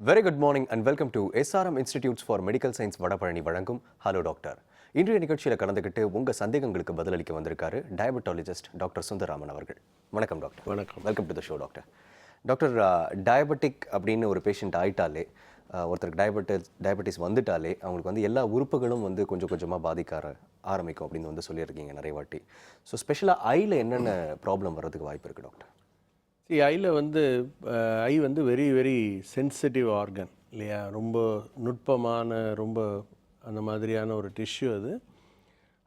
Very good morning and welcome to SRM Institutes for Medical Science Vadapalani வழங்கும் hello doctor. இன்றைய நிகழ்ச்சியில் கலந்துக்கிட்டு உங்கள் சந்தேகங்களுக்கு பதிலளிக்க வந்திருக்காரு டயபெட்டாலஜிஸ்ட் டாக்டர் சுந்தரராமன் அவர்கள். வணக்கம் டாக்டர். வணக்கம். Welcome to the show doctor. Doctor, diabetic அப்படின்னு ஒரு பேஷண்ட் ஆயிட்டாலே, ஒருத்தருக்கு டயபெட்டிஸ் வந்துட்டாலே அவங்களுக்கு வந்து எல்லா உறுப்புகளும் வந்து கொஞ்சம் கொஞ்சமாக பாதிக்க ஆரம்பிக்கும் அப்படின்னு சொல்லியிருக்கீங்க நிறைய வாட்டி. ஸோ ஸ்பெஷலாக ஐயில் என்னென்ன ப்ராப்ளம் வர்றதுக்கு வாய்ப்பு இருக்குது டாக்டர்? ஐயில் eye very very sensitive organ இல்லையா, ரொம்ப நுட்பமான ரொம்ப அந்த மாதிரியான ஒரு டிஷ்யூ அது.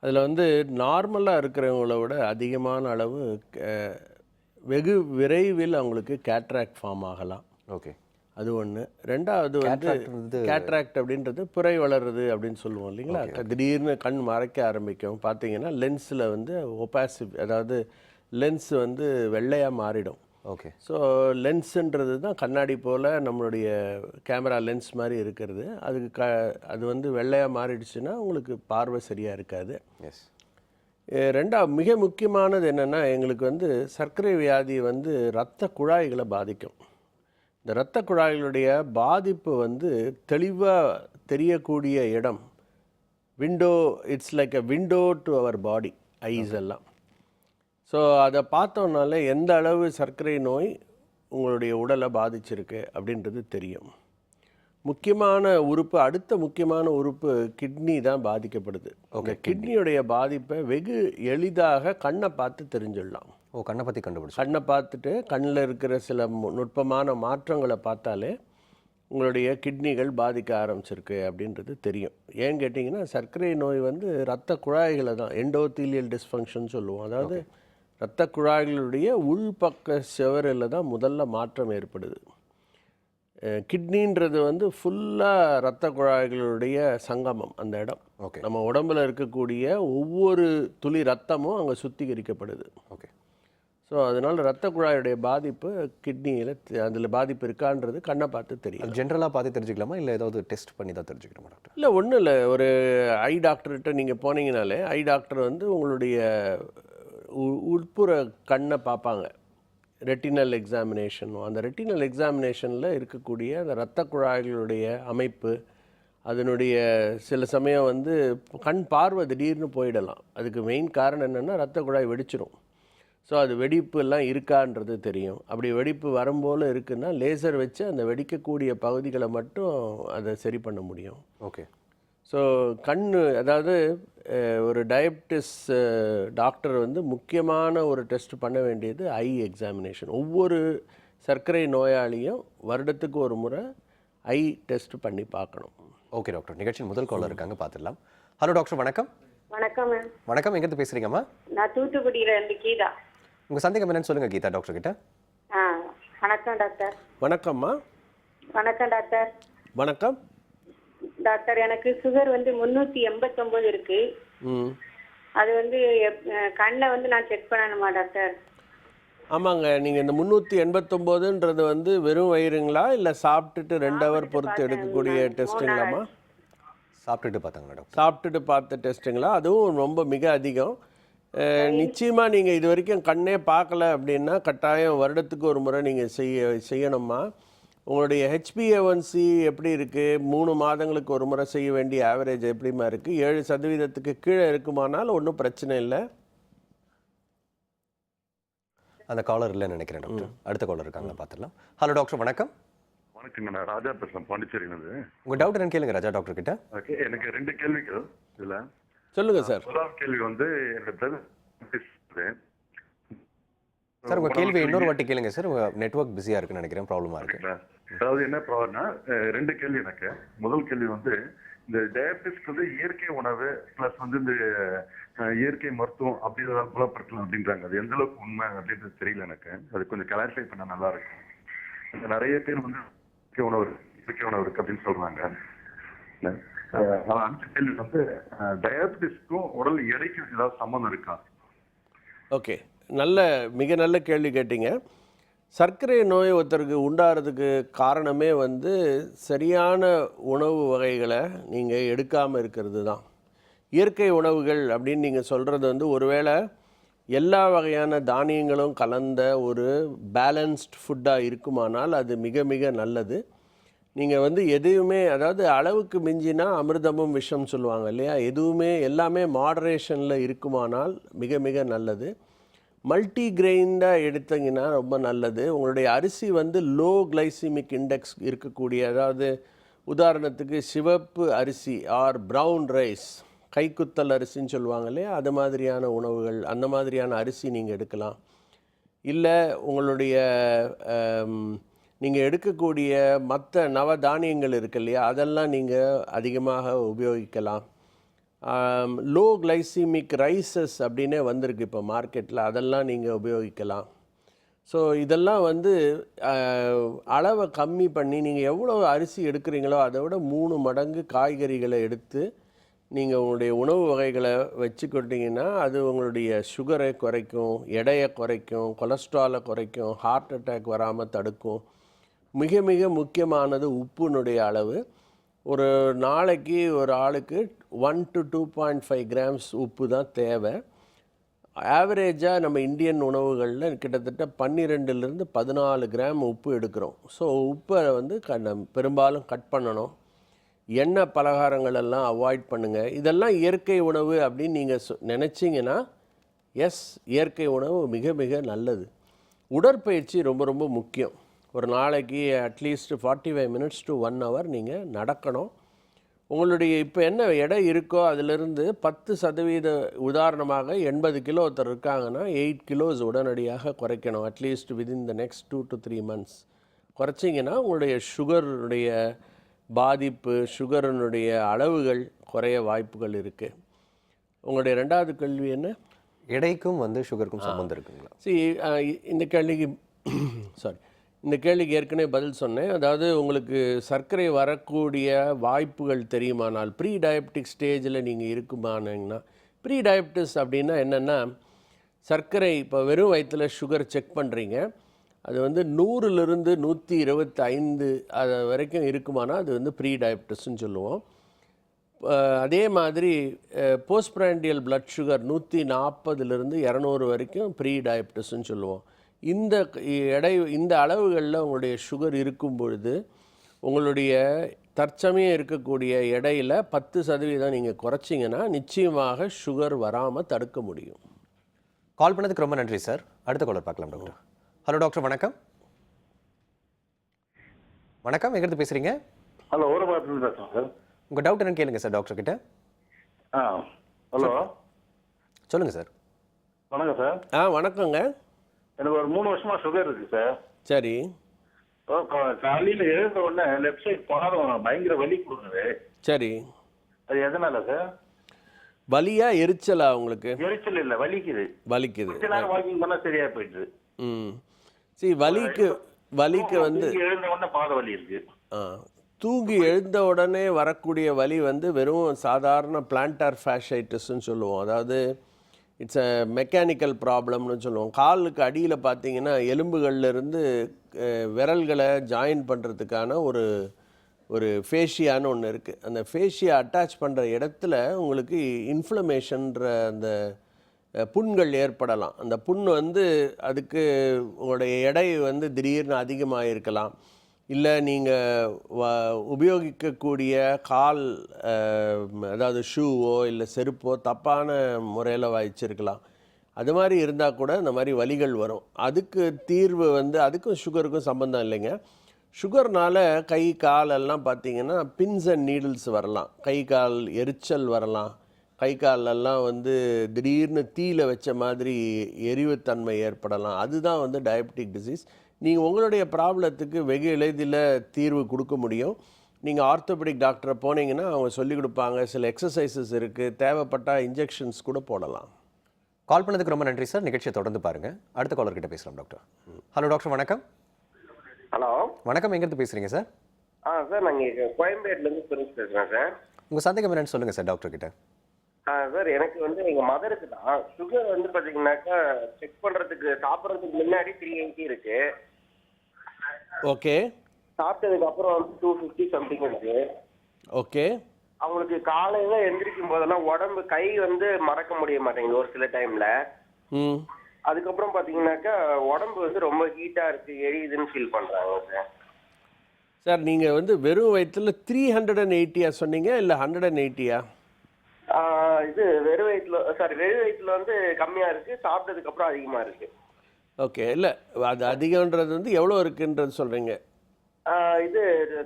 அதில் நார்மலாக இருக்கிறவங்கள விட அதிகமான அளவு வெகு விரைவில் அவங்களுக்கு கேட்ராக்ட் ஃபார்ம் ஆகலாம். ஓகே, அது ஒன்று. ரெண்டாவது கேட்ராக்ட் அப்படின்றது புரை வளருது அப்படின்னு சொல்லுவோம் இல்லைங்களா. திடீர்னு கண் மறைக்க ஆரம்பிக்கும். பார்த்தீங்கன்னா லென்ஸில் ஒபாசிவ், அதாவது லென்ஸ் வெள்ளையாக மாறிடும். ஓகே. ஸோ லென்ஸுன்றது தான் கண்ணாடி போல் நம்மளுடைய கேமரா லென்ஸ் மாதிரி இருக்கிறது. அதுக்கு அது வெள்ளையாக மாறிடுச்சுன்னா உங்களுக்கு பார்வை சரியாக இருக்காது. எஸ். மிக முக்கியமானது என்னென்னா, எங்களுக்கு சர்க்கரை வியாதி இரத்த குழாய்களை பாதிக்கும். இந்த இரத்த குழாய்களுடைய பாதிப்பு தெளிவாக தெரியக்கூடிய இடம் window, it's like a window to our body, eyes எல்லாம். ஸோ அதை பார்த்தோன்னால எந்த அளவு சர்க்கரை நோய் உங்களுடைய உடலை பாதிச்சிருக்கு அப்படின்றது தெரியும். அடுத்த முக்கியமான உறுப்பு கிட்னி தான் பாதிக்கப்படுது. ஓகே, கிட்னியுடைய பாதிப்பை வெகு எளிதாக கண்ணை பார்த்து தெரிஞ்சிடலாம். கண்ணை பற்றி கண்டுபிடிச்சு கண்ணை பார்த்துட்டு கண்ணில் இருக்கிற சில நுட்பமான மாற்றங்களை பார்த்தாலே உங்களுடைய கிட்னிகள் பாதிக்க ஆரம்பிச்சிருக்கு அப்படின்றது தெரியும். ஏன்னு கேட்டிங்கன்னா, சர்க்கரை நோய் இரத்த குழாய்களை தான் எண்டோத்தீலியல் டிஸ்ஃபங்க்ஷன் சொல்லுவோம். அதாவது இரத்த குழாய்களுடைய உள்பக்க செவரில் தான் முதல்ல மாற்றம் ஏற்படுது. கிட்னின்றது ஃபுல்லாக இரத்த குழாய்களுடைய சங்கமம், அந்த இடம். ஓகே. நம்ம உடம்பில் இருக்கக்கூடிய ஒவ்வொரு துளி ரத்தமும் அங்கே சுத்திகரிக்கப்படுது. ஓகே. ஸோ அதனால் இரத்த குழாயுடைய பாதிப்பு கிட்னியில் அதில் பாதிப்பு இருக்கான்றது கண்ணை பார்த்து தெரியும். ஜென்ரலாக பார்த்து தெரிஞ்சுக்கலாமா, இல்லை ஏதாவது டெஸ்ட் பண்ணி தான் தெரிஞ்சுக்கணுமா டாக்டர்? இல்லை, ஒன்றும் இல்லை. ஒரு ஐ டாக்டர்கிட்ட நீங்கள் போனீங்கனாலே ஐ டாக்டர் உங்களுடைய உட்புற கண்ணை பார்ப்பாங்க. Retinal examination. அந்த ரெட்டினல் எக்ஸாமினேஷனில் இருக்கக்கூடிய அந்த இரத்த குழாய்களுடைய அமைப்பு, அதனுடைய சில சமயம் கண் பார்வை திடீர்னு போயிடலாம். அதுக்கு மெயின் காரணம் என்னென்னா, இரத்த குழாய் வெடிச்சிரும். ஸோ அது வெடிப்பு எல்லாம் இருக்கான்றது தெரியும். அப்படி வெடிப்பு வரும்போல் இருக்குன்னா லேசர் வச்சு அந்த வெடிக்கக்கூடிய பகுதிகளை மட்டும் அதை சரி பண்ண முடியும். ஓகே. ஸோ அதாவது ஒரு டயபெட்டிஸ் டாக்டர் முக்கியமான ஒரு டெஸ்ட் பண்ண வேண்டியது ஐ எக்ஸாமினேஷன். ஒவ்வொரு சர்க்கரை நோயாளியும் வருடத்துக்கு ஒரு முறை ஐ டெஸ்ட் பண்ணி பார்க்கணும். ஓகே டாக்டர், நிகழ்ச்சியின் முதல் காலர் இருக்காங்க, பார்த்துடலாம். ஹலோ டாக்டர், வணக்கம். வணக்கம். வணக்கம், எங்கேருந்து பேசுகிறீங்கம்மா? நான் தூத்துக்குடியில இருந்து கீதா. உங்கள் சந்தேகம் என்னன்னு சொல்லுங்கள் கீதா டாக்டர் கிட்ட. வணக்கம் டாக்டர். வணக்கம்மா. வணக்கம் டாக்டர். வணக்கம் டாக்டர், எனக்கு சுகர் 389 இருக்கு. அது கண்ணை நான் செக் பண்ணணுமா டாக்டர்? ஆமாங்க. நீங்கள் இந்த 389ன்றது வெறும் வயிறுங்களா, இல்லை சாப்பிட்டுட்டு 2 ஹவர் பொறுத்து எடுக்கக்கூடிய டெஸ்ட்டுங்களாம்மா? சாப்பிட்டுட்டு பார்த்தாங்களா டாக்டர்? சாப்பிட்டுட்டு பார்த்த டெஸ்ட்டுங்களா? அதுவும் ரொம்ப மிக அதிகம். நிச்சயமாக நீங்கள் இது வரைக்கும் கண்ணே பார்க்கல அப்படின்னா கட்டாயம் வருடத்துக்கு ஒரு முறை நீங்கள் செய்யணுமா. உங்களுடைய HbA1c எப்படி இருக்குது? 3 மாதங்களுக்கு ஒரு முறை செய்ய வேண்டிய ஆவரேஜ் எப்படிமா இருக்குது? 7% கீழே இருக்குமானால் ஒன்றும் பிரச்சனை இல்லை. அந்த காலர் இல்லைன்னு நினைக்கிறேன் டாக்டர். அடுத்த காலர் இருக்காங்க, பார்த்துடலாம். ஹலோ டாக்டர், வணக்கம். வணக்கங்க, நான் ராஜா பேசுகிறேன், பாண்டிச்சேரியிலிருந்து. உங்கள் டவுட் என்னன்னு கேளுங்க ராஜா டாக்டர் கிட்ட. ஓகே, எனக்கு 2 கேள்விகள் இதில். சொல்லுங்கள் சார். முதல் கேள்வி என்னோட பிரதர். சார் உங்கள் கேள்வி இன்னொரு வாட்டி கேளுங்க சார். உங்கள் நெட்வொர்க் பிஸியாக இருக்குன்னு நினைக்கிறேன், ப்ராப்ளமாக இருக்குது. அதாவது என்ன ப்ராப்ளம்னா, 2 கேள்வி எனக்கு. முதல் கேள்வி இந்த டயபெட்டிஸ்க்கு இயற்கை உணவு ப்ளஸ் இந்த இயற்கை மருத்துவம் அப்படி ஏதாவது புலப்படுத்தலாம் அப்படின்றாங்க. அது எந்த அளவுக்கு உண்மை அப்படின்றது தெரியல எனக்கு. அது கொஞ்சம் கிளாரிஃபை பண்ண நல்லா இருக்கும். நிறைய பேர் இயற்கை உணவு இருக்கு அப்படின்னு சொல்றாங்க. அடுத்த கேள்வி டயபெட்டிஸ்க்கும் உடல் எடைக்கும் ஏதாவது சம்மந்தம் இருக்கா? ஓகே, மிக நல்ல கேள்வி கேட்டீங்க. சர்க்கரை நோய் ஒருத்தருக்கு உண்டாகிறதுக்கு காரணமே சரியான உணவு வகைகளை நீங்கள் எடுக்காமல் இருக்கிறது தான். இயற்கை உணவுகள் அப்படின்னு நீங்கள் சொல்கிறது ஒருவேளை எல்லா வகையான தானியங்களும் கலந்த ஒரு பேலன்ஸ்ட் ஃபுட்டாக இருக்குமானால் அது மிக மிக நல்லது. நீங்கள் வந்து எதையுமே, அதாவது அளவுக்கு மிஞ்சினா அமிர்தமும் விஷம் சொல்லுவாங்க இல்லையா, எதுவுமே எல்லாமே மாடரேஷனில் இருக்குமானால் மிக மிக நல்லது. மல்டி கிரெயின்டாக எடுத்தீங்கன்னா ரொம்ப நல்லது. உங்களுடைய அரிசி வந்து லோ கிளைசிமிக் இண்டெக்ஸ் இருக்கக்கூடிய, அதாவது உதாரணத்துக்கு சிவப்பு அரிசி ஆர் ப்ரௌன் ரைஸ், கைக்குத்தல் அரிசின்னு சொல்லுவாங்க இல்லையா, அது மாதிரியான உணவுகள், அந்த மாதிரியான அரிசி நீங்கள் எடுக்கலாம். இல்லை உங்களுடைய நீங்கள் எடுக்கக்கூடிய மற்ற நவதானியங்கள் இருக்கு இல்லையா, அதெல்லாம் நீங்கள் அதிகமாக உபயோகிக்கலாம். லோ கிளைசிமிக் ரைசஸ் அப்படின்னே வந்திருக்கு இப்போ மார்க்கெட்டில், அதெல்லாம் நீங்கள் உபயோகிக்கலாம். ஸோ இதெல்லாம் வந்து அளவை கம்மி பண்ணி நீங்கள் எவ்வளோ அரிசி எடுக்கிறீங்களோ அதை விட 3 மடங்கு காய்கறிகளை எடுத்து நீங்கள் உங்களுடைய உணவு வகைகளை வச்சுக்கிட்டிங்கன்னா அது உங்களுடைய சுகரை குறைக்கும், எடையை குறைக்கும், கொலஸ்ட்ராலை குறைக்கும், ஹார்ட் அட்டாக் வராமல் தடுக்கும். மிக மிக முக்கியமானது உப்புனுடைய அளவு. ஒரு நாளைக்கு ஒரு ஆளுக்கு 1 to 2.5 கிராம்ஸ் உப்பு தான் தேவை. ஆவரேஜாக நம்ம இந்தியன் உணவுகளில் கிட்டத்தட்ட 12லேருந்து 14 கிராம் உப்பு எடுக்கிறோம். ஸோ உப்பை வந்து பெரும்பாலும் கட் பண்ணணும். எண்ணெய் பலகாரங்கள் எல்லாம் அவாய்ட் பண்ணுங்கள். இதெல்லாம் இயற்கை உணவு அப்படின்னு நீங்கள் நினச்சிங்கன்னா எஸ், இயற்கை உணவு மிக மிக நல்லது. உடற்பயிற்சி ரொம்ப ரொம்ப முக்கியம். ஒரு நாளைக்கு அட்லீஸ்ட் 45 மினிட்ஸ் to 1 hour நீங்கள் நடக்கணும். உங்களுடைய இப்போ என்ன எடை இருக்கோ அதிலிருந்து 10%, உதாரணமாக 80 கிலோ ஒருத்தர் இருக்காங்கன்னா 8 கிலோஸ் உடனடியாக குறைக்கணும். At least within the next 2 to 3 months குறைச்சிங்கன்னா உங்களுடைய சுகருடைய பாதிப்பு, சுகருடைய அளவுகள் குறைய வாய்ப்புகள் இருக்குது. உங்களுடைய 2வது கேள்வி என்ன? எடைக்கும் வந்து சுகருக்கும் சம்மந்தம் இருக்குங்களா? இந்த கேள்விக்கு இந்த கேள்விக்கு ஏற்கனவே பதில் சொன்னேன். அதாவது உங்களுக்கு சர்க்கரை வரக்கூடிய வாய்ப்புகள் தெரியுமானால், ப்ரீ டயபெட்டிக் ஸ்டேஜில் நீங்கள் இருக்குமானீங்கன்னா, ப்ரீ டயபெட்டிஸ் அப்படின்னா என்னென்னா, சர்க்கரை இப்போ வெறும் வயிற்றில் சுகர் செக் பண்ணுறீங்க, அது வந்து 100லிருந்து 125 அது வரைக்கும் இருக்குமானா அது வந்து ப்ரீ டயபெட்டிஸ்ன்னு சொல்லுவோம். அதே மாதிரி போஸ்ட் பிராண்டியல் பிளட் சுகர் 140லிருந்து 200 வரைக்கும் ப்ரீ டயபெட்டிஸ்ன்னு சொல்லுவோம். இந்த அளவுகளில் உங்களுடைய சுகர் இருக்கும் பொழுது உங்களுடைய தற்சமயம் இருக்கக்கூடிய எடையில் 10% நீங்கள் குறைச்சிங்கன்னா நிச்சயமாக சுகர் வராமல் தடுக்க முடியும். கால் பண்ணதுக்கு ரொம்ப நன்றி சார். அடுத்த காலர் பார்க்கலாம் டாக்டர். ஹலோ டாக்டர், வணக்கம். வணக்கம், எங்கிருந்து பேசுகிறீங்க? ஹலோ, ஊரபாரத்துலேருந்து பேசுகிறேன் சார். உங்கள் டவுட் என்னன்னு கேளுங்க சார் டாக்டர் கிட்ட. ஹலோ, சொல்லுங்கள் சார். வணக்கம் சார். வணக்கங்க. எனக்கு ஒரு 3 வருஷமா சுகர் இருக்கு சார். சரி. காலையில் எழுந்த உடனே லெஃப்ட் சைட் பாதம் பயங்கர வலி கொடுக்குது. சரி. அது எதனால சார்? வலியா எரிச்சலா உங்களுக்கு? எரிச்சல் இல்லை, வலிக்குது. வாக்கிங் பண்ணால் சரியா போயிடுது. சரி, வலிக்கு வந்து எழுந்த உடனே பாத வலி இருக்கு. தூங்கி எழுந்த உடனே வரக்கூடிய வலி வந்து வெறும் சாதாரண பிளான்டார் ஃபேஷைட்டிஸ்ன்னு சொல்லுவோம். அதாவது இட்ஸ் அ மெக்கானிக்கல் ப்ராப்ளம்னு சொல்லுவோம். காலுக்கு அடியில் பார்த்தீங்கன்னா எலும்புகள்லேருந்து விரல்களை ஜாயின் பண்ணுறதுக்கான ஒரு ஃபேஷியான்னு ஒன்று இருக்குது. அந்த ஃபேஷியா அட்டாச் பண்ணுற இடத்துல உங்களுக்கு இன்ஃப்ளமேஷன்ற அந்த புண்கள் ஏற்படலாம். அந்த புண் வந்து அதுக்கு உங்களுடைய எடை வந்து திடீர்னு அதிகமாக இருக்கலாம். இல்லை நீங்கள் உபயோகிக்கக்கூடிய கால், அதாவது ஷூவோ இல்லை செருப்போ தப்பான முறையில் வச்சிருக்கலாம். அது மாதிரி இருந்தால் கூட இந்த மாதிரி வலிகள் வரும். அதுக்கு தீர்வு வந்து அதுக்கும் சுகருக்கும் சம்மந்தம் இல்லைங்க. சுகர்னால் கை காலெல்லாம் பார்த்திங்கன்னா பின்ஸ் அண்ட் நீடில்ஸ் வரலாம், கை கால் எரிச்சல் வரலாம், கை காலெல்லாம் வந்து திடீர்னு தீயில வச்ச மாதிரி எரிவுத்தன்மை ஏற்படலாம். அதுதான் வந்து டயபெட்டிக் டிசீஸ். நீங்கள் உங்களுடைய ப்ராப்ளத்துக்கு வெகு எளிதில் தீர்வு கொடுக்க முடியும். நீங்கள் ஆர்த்தோபெடிக் டாக்டரை போனீங்கன்னா அவங்க சொல்லிக் கொடுப்பாங்க. சில எக்ஸசைசஸ் இருக்குது, தேவைப்பட்டால் இன்ஜெக்ஷன்ஸ் கூட போடலாம். கால் பண்ணதுக்கு ரொம்ப நன்றி சார். நிகழ்ச்சியை தொடர்ந்து பாருங்கள். அடுத்த காலர் கிட்ட பேசலாம் டாக்டர். ஹலோ டாக்டர், வணக்கம். ஹலோ, வணக்கம், எங்கேருந்து பேசுகிறீங்க சார்? சார் நாங்கள் கோயம்பேட்லேருந்து பிரின்ஸ் பேசுகிறேன் சார். உங்கள் சந்தேகம் என்னன்னு சொல்லுங்கள் சார் டாக்டர் கிட்ட. சார், எனக்கு வந்து எங்கள் மதருக்கு தான் சுகர் வந்து பார்த்தீங்கன்னாக்கா செக் பண்ணுறதுக்கு சாப்பிட்றதுக்கு முன்னாடி 380 இருக்கு. ஓகே. சாப்பிட்டதுக்கு அப்புறம் வந்து 250 சம்திங் இருக்கு. ஓகே. அவங்களுக்கு காலையில் எந்திரிக்கும் போதெல்லாம் உடம்பு கை வந்து மறக்க முடிய மாட்டேங்குது ஒரு சில டைமில். அதுக்கப்புறம் பார்த்தீங்கன்னாக்கா உடம்பு வந்து ரொம்ப ஹீட்டாக இருக்குது, எரியுதுன்னு ஃபீல் பண்ணுறாங்க சார். சார் நீங்கள் வந்து வெறும் வயிற்றில் 380 சொன்னீங்க இல்லை 180? இது வெறும் வயிற்றுல வந்து கம்மியா இருக்கு, சாப்பிட்டதுக்கு அப்புறம் அதிகமா இருக்கு. ஓகே, இல்லை அது அதிகன்றது வந்து எவ்வளோ இருக்குன்றது சொல்கிறீங்க? இது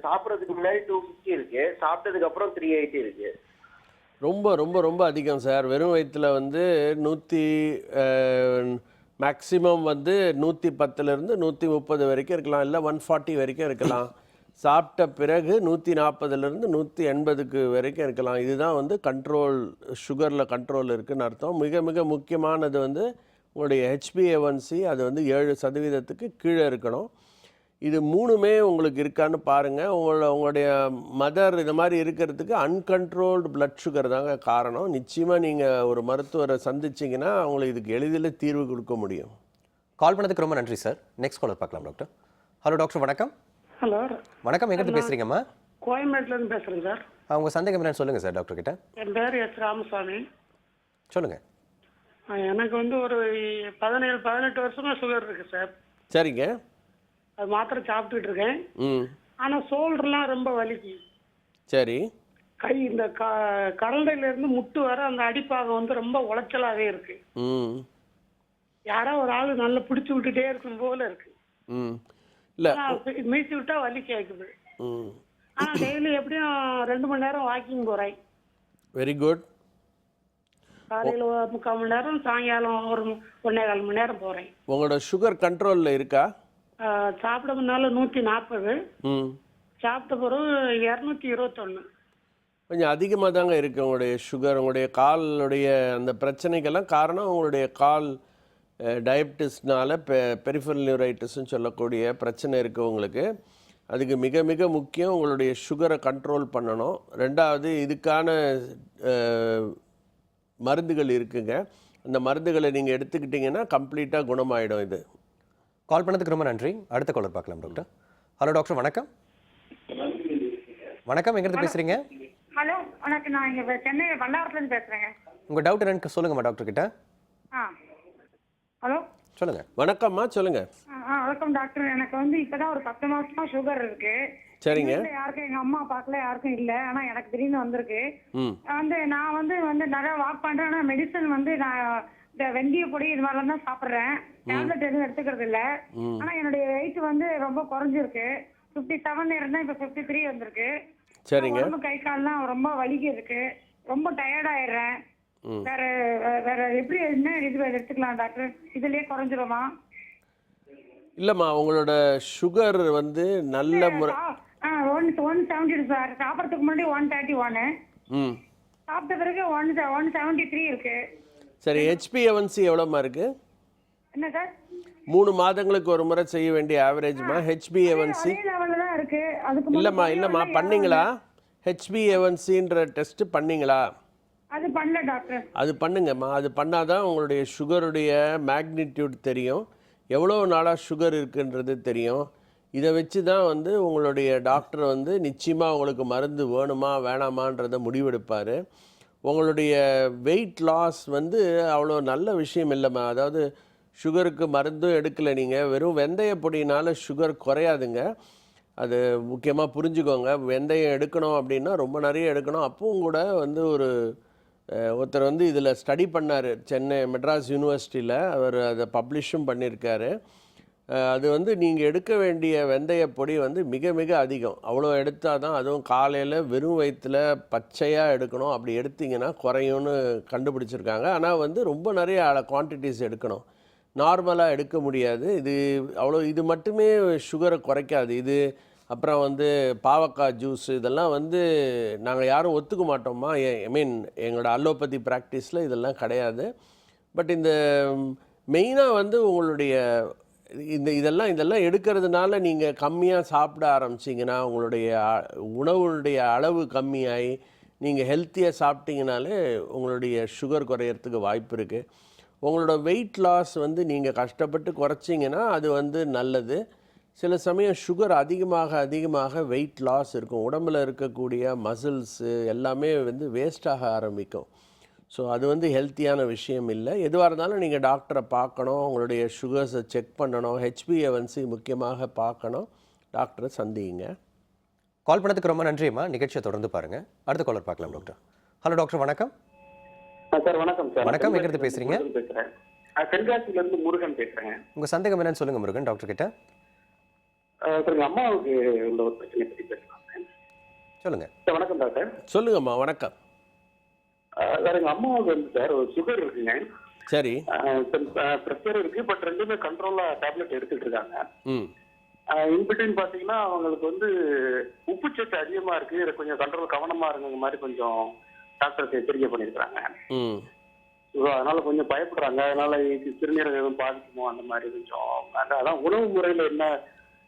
சாப்பிட்றதுக்கு முன்னாடி 250 இருக்கு, சாப்பிட்டதுக்கு அப்புறம் 380 இருக்கு. ரொம்ப ரொம்ப ரொம்ப அதிகம் சார். வெறும் வயிற்றில் வந்து 100 மேக்ஸிமம் வந்து 110லேருந்து 130 வரைக்கும் இருக்கலாம், இல்லை 140 வரைக்கும் இருக்கலாம். சாப்பிட்ட பிறகு 140லேருந்து 180க்கு வரைக்கும் இருக்கலாம். இதுதான் வந்து கண்ட்ரோல், சுகரில் கண்ட்ரோல் இருக்குதுன்னு அர்த்தம். மிக மிக முக்கியமானது வந்து உங்களுடைய HbA1c அது வந்து 7% கீழே இருக்கணும். இது 3மே உங்களுக்கு இருக்கான்னு பாருங்கள். உங்களுடைய மதர் இது மாதிரி இருக்கிறதுக்கு அன்கண்ட்ரோல்டு பிளட் சுகர் தாங்க காரணம். நிச்சயமாக நீங்கள் ஒரு மருத்துவரை சந்திச்சிங்கன்னா அவங்களுக்கு இதுக்கு எளிதில் தீர்வு கொடுக்க முடியும். கால் பண்ணதுக்கு ரொம்ப நன்றி சார். நெக்ஸ்ட் காலர் பார்க்கலாம் டாக்டர். ஹலோ டாக்டர், வணக்கம். ஹலோ வணக்கம், எங்கிட்ட பேசுகிறீங்கம்மா? கோயம்பேட்டிலேருந்து பேசுகிறேங்க சார். உங்கள் சந்தேகம் என்னன்னு சொல்லுங்கள் சார் டாக்டர் கிட்ட. என் பேர் எஸ் ராமசாமி. சொல்லுங்கள். எனக்கு வந்து ஒரு 17-18 வருஷமா சுகர் இருக்கு சார். சரிங்க. அது மாத்திரை சாப்பிட்டுட்டு இருக்கேன். ம். ஆனால் ஷோல்டர்லாம் ரொம்ப வலிக்கு. சரி. கை இந்த கரண்டையிலேருந்து முட்டு வர அந்த அடிப்பாகம் வந்து ரொம்ப உளைச்சலாகவே இருக்கு. ம். யாரோ ஒரு ஆள் நல்லா பிடிச்சி விட்டுட்டே இருக்கும் போல இருக்கு. ம். இல்லை மீசி விட்டா வலி கேட்குது. ம். ஆனால் டெய்லி எப்படியும் 2 மணி நேரம் வாக்கிங் போகிறேன். Very good. காலையில் 3/4 மணி நேரம், சாயங்காலம் ஒரு 1.25 மணி நேரம் போகிறேன். உங்களோட சுகர் கண்ட்ரோலில் இருக்கா? சாப்பிட முன்னால 140, ம். சாப்பிட்ட பிறகு 221. கொஞ்சம் அதிகமாக தாங்க இருக்குது உங்களுடைய சுகர். உங்களுடைய காலுடைய அந்த பிரச்சனைக்கெல்லாம் காரணம் உங்களுடைய கால் டயபிட்டிஸ்னால பெரிஃபரல் நியூரைட்டிஸ்ன்னு சொல்லக்கூடிய பிரச்சனை இருக்குது உங்களுக்கு. அதுக்கு மிக மிக முக்கியம் உங்களுடைய சுகரை கண்ட்ரோல் பண்ணணும். 2வது இதுக்கான மருந்துகள் இருக்குங்க. அந்த மருந்துகளை நீங்கள் எடுத்துக்கிட்டிங்கன்னா கம்ப்ளீட்டாக குணமாயிடும் இது. கால் பண்ணதுக்கு ரொம்ப நன்றி. அடுத்த காலர் பார்க்கலாம் டாக்டர். ஹலோ டாக்டர், வணக்கம். வணக்கம், எங்கிட்ட பேசுகிறீங்க? ஹலோ வணக்கம், நான் இங்கே சென்னை பல்லாவரத்துலேருந்து பேசுகிறேங்க. உங்கள் டவுட் என்னன்னு சொல்லுங்கம்மா டாக்டர் கிட்ட. ஹலோ சொல்லுங்கள். வணக்கம்மா, சொல்லுங்கள். வணக்கம் டாக்டர். எனக்கு வந்து இப்போதான் ஒரு 10 மாசமா சுகர் இருக்கு. சரிங்க. யாருக்கும் எங்க அம்மா அப்பாக்குல யாருக்கும் இல்லை, ஆனா எனக்கு திடீர்னு வந்திருக்கு. வந்து நான் வந்து நிறைய வாக் பண்றேன். ஆனா மெடிசன் வந்து நான் இந்த வெந்தய பொடி இது மாதிரிலாம் தான் சாப்பிட்றேன். டேப்லெட் எதுவும் எடுத்துக்கிறது இல்லை. ஆனா என்னுடைய வெயிட் வந்து ரொம்ப குறைஞ்சிருக்கு. 57 இருந்தா இப்ப 53 வந்திருக்கு. சரிங்க. உடம்பு கை கால்லாம் ரொம்ப வலிக்கு இருக்கு. ரொம்ப டயர்ட் ஆயிடுறேன். வேற வேற எப்படி என்ன இது எடுத்துக்கலாம் டாக்டர்? இதுலயே குறைஞ்சிருமா? இல்லைம்மா, உங்களோட சுகர் வந்து நல்ல முறை 170 சார். சாப்பிட்றதுக்கு முன்னாடி 131. ம். சாப்பிட்ட பிறகு 173 இருக்கு. சரி, HbA1c எவ்வளோம்மா இருக்குது? என்ன சார்? 3 மாதங்களுக்கு ஒரு முறை செய்ய வேண்டிய ஆவரேஜ்மா HbA1c. அதே லெவல்ல தான் இருக்கு. அதுக்கு இல்லைம்மா பண்ணீங்களா? HbA1cன்ற டெஸ்ட் பண்ணீங்களா? அது பண்ணல டாக்டர். அது பண்ணுங்கம்மா. அது பண்ணாதான் உங்களுடைய சுகருடைய மேக்னிடியூட் தெரியும், எவ்வளோ நாளாக சுகர் இருக்குன்றது தெரியும். இதை வச்சு தான் வந்து உங்களுடைய டாக்டர் வந்து நிச்சயமாக உங்களுக்கு மருந்து வேணுமா வேணாமான்றதை முடிவெடுப்பார். உங்களுடைய வெயிட் லாஸ் வந்து அவ்வளோ நல்ல விஷயம் இல்லைம்மா. அதாவது சுகருக்கு மருந்தும் எடுக்கலை நீங்கள், வெறும் வெந்தய பொடியினால் சுகர் குறையாதுங்க. அது முக்கியமாக புரிஞ்சுக்கோங்க. வெந்தயம் எடுக்கணும் அப்படின்னா ரொம்ப நிறைய எடுக்கணும். அப்பவும் கூட வந்து ஒருத்தர் வந்து இதில் ஸ்டடி பண்ணார் சென்னை மெட்ராஸ் யூனிவர்சிட்டியில். அவர் அதை பப்ளிஷும் பண்ணியிருக்காரு. அது வந்து நீங்கள் எடுக்க வேண்டிய வெந்தய பொடி வந்து மிக மிக அதிகம். அவ்வளோ எடுத்தால் தான், அதுவும் காலையில் வெறும் வயிற்றில் பச்சையாக எடுக்கணும். அப்படி எடுத்திங்கன்னா குறையும்னு கண்டுபிடிச்சிருக்காங்க. ஆனால் வந்து ரொம்ப நிறைய குவான்டிட்டிஸ் எடுக்கணும், நார்மலாக எடுக்க முடியாது. இது மட்டுமே சுகரை குறைக்காது. இது அப்புறம் வந்து பாவக்காய் ஜூஸ் இதெல்லாம் வந்து நாங்கள் யாரும் ஒத்துக்க மாட்டோமா. எங்களோட அலோபதி ப்ராக்டிஸில் இதெல்லாம் கிடையாது. பட் இந்த மெயினாக வந்து உங்களுடைய இதெல்லாம் எடுக்கிறதுனால நீங்கள் கம்மியாக சாப்பிட ஆரம்பிச்சிங்கன்னா, உங்களுடைய உணவுடைய அளவு கம்மியாகி நீங்கள் ஹெல்த்தியாக சாப்பிட்டீங்கனாலே உங்களுடைய சுகர் குறையிறதுக்கு வாய்ப்பு இருக்குது. உங்களோட வெயிட் லாஸ் வந்து நீங்கள் கஷ்டப்பட்டு குறைச்சிங்கன்னா அது வந்து நல்லது. சில சமயம் சுகர் அதிகமாக வெயிட் லாஸ் இருக்கும். உடம்பில் இருக்கக்கூடிய மசில்ஸு எல்லாமே வந்து வேஸ்டாக ஆரம்பிக்கும். ஸோ அது வந்து ஹெல்த்தியான விஷயம் இல்லை. எதுவாக இருந்தாலும் நீங்கள் டாக்டரை பார்க்கணும், உங்களுடைய சுகர்ஸை செக் பண்ணணும், HbA1c முக்கியமாக பார்க்கணும், டாக்டரை சந்திங்க. கால் பண்ணதுக்கு ரொம்ப நன்றிம்மா. நிகழ்ச்சியை தொடர்ந்து பாருங்க. அடுத்த காலர் பார்க்கலாம் டாக்டர். ஹலோ டாக்டர், வணக்கம். சார் வணக்கம் சார். வணக்கம், எங்கிருந்து பேசுறீங்க? பேசுறேன். தென்காசியில இருந்து முருகன் பேசுறேன். உங்க சந்தேகம் என்னன்னு சொல்லுங்க முருகன் டாக்டர் கிட்ட. சார் எங்க அம்மாவுக்கு உள்ள ஒரு பிரச்சனை பத்தி பேசலாம். சொல்லுங்க சார் வணக்கம் டாக்டர். சொல்லுங்கம்மா. வணக்கம். சார் எங்க அம்மாவுக்கு வந்து சார் ஒரு சுகர் இருக்குங்க. சரி. ப்ரெஷர் இருக்கு, பட் ரெண்டுமே கண்ட்ரோலா டேப்லெட் எடுத்துட்டு இருக்காங்க. ம். இன்பிட்வீன் பாத்தீங்கன்னா அவங்களுக்கு வந்து உப்புச்சத்து அதிகமா இருக்கு, இதை கொஞ்சம் கண்ட்ரோல் கவனமா இருந்த மாதிரி கொஞ்சம் டாக்டர் எச்சரிக்கை பண்ணியிருக்காங்க. ம். அதனால கொஞ்சம் பயப்படுறாங்க. அதனால சிறுநீரகம் எதுவும் பாதிக்குமோ அந்த மாதிரி கொஞ்சம் அதான் உணவு முறையில என்ன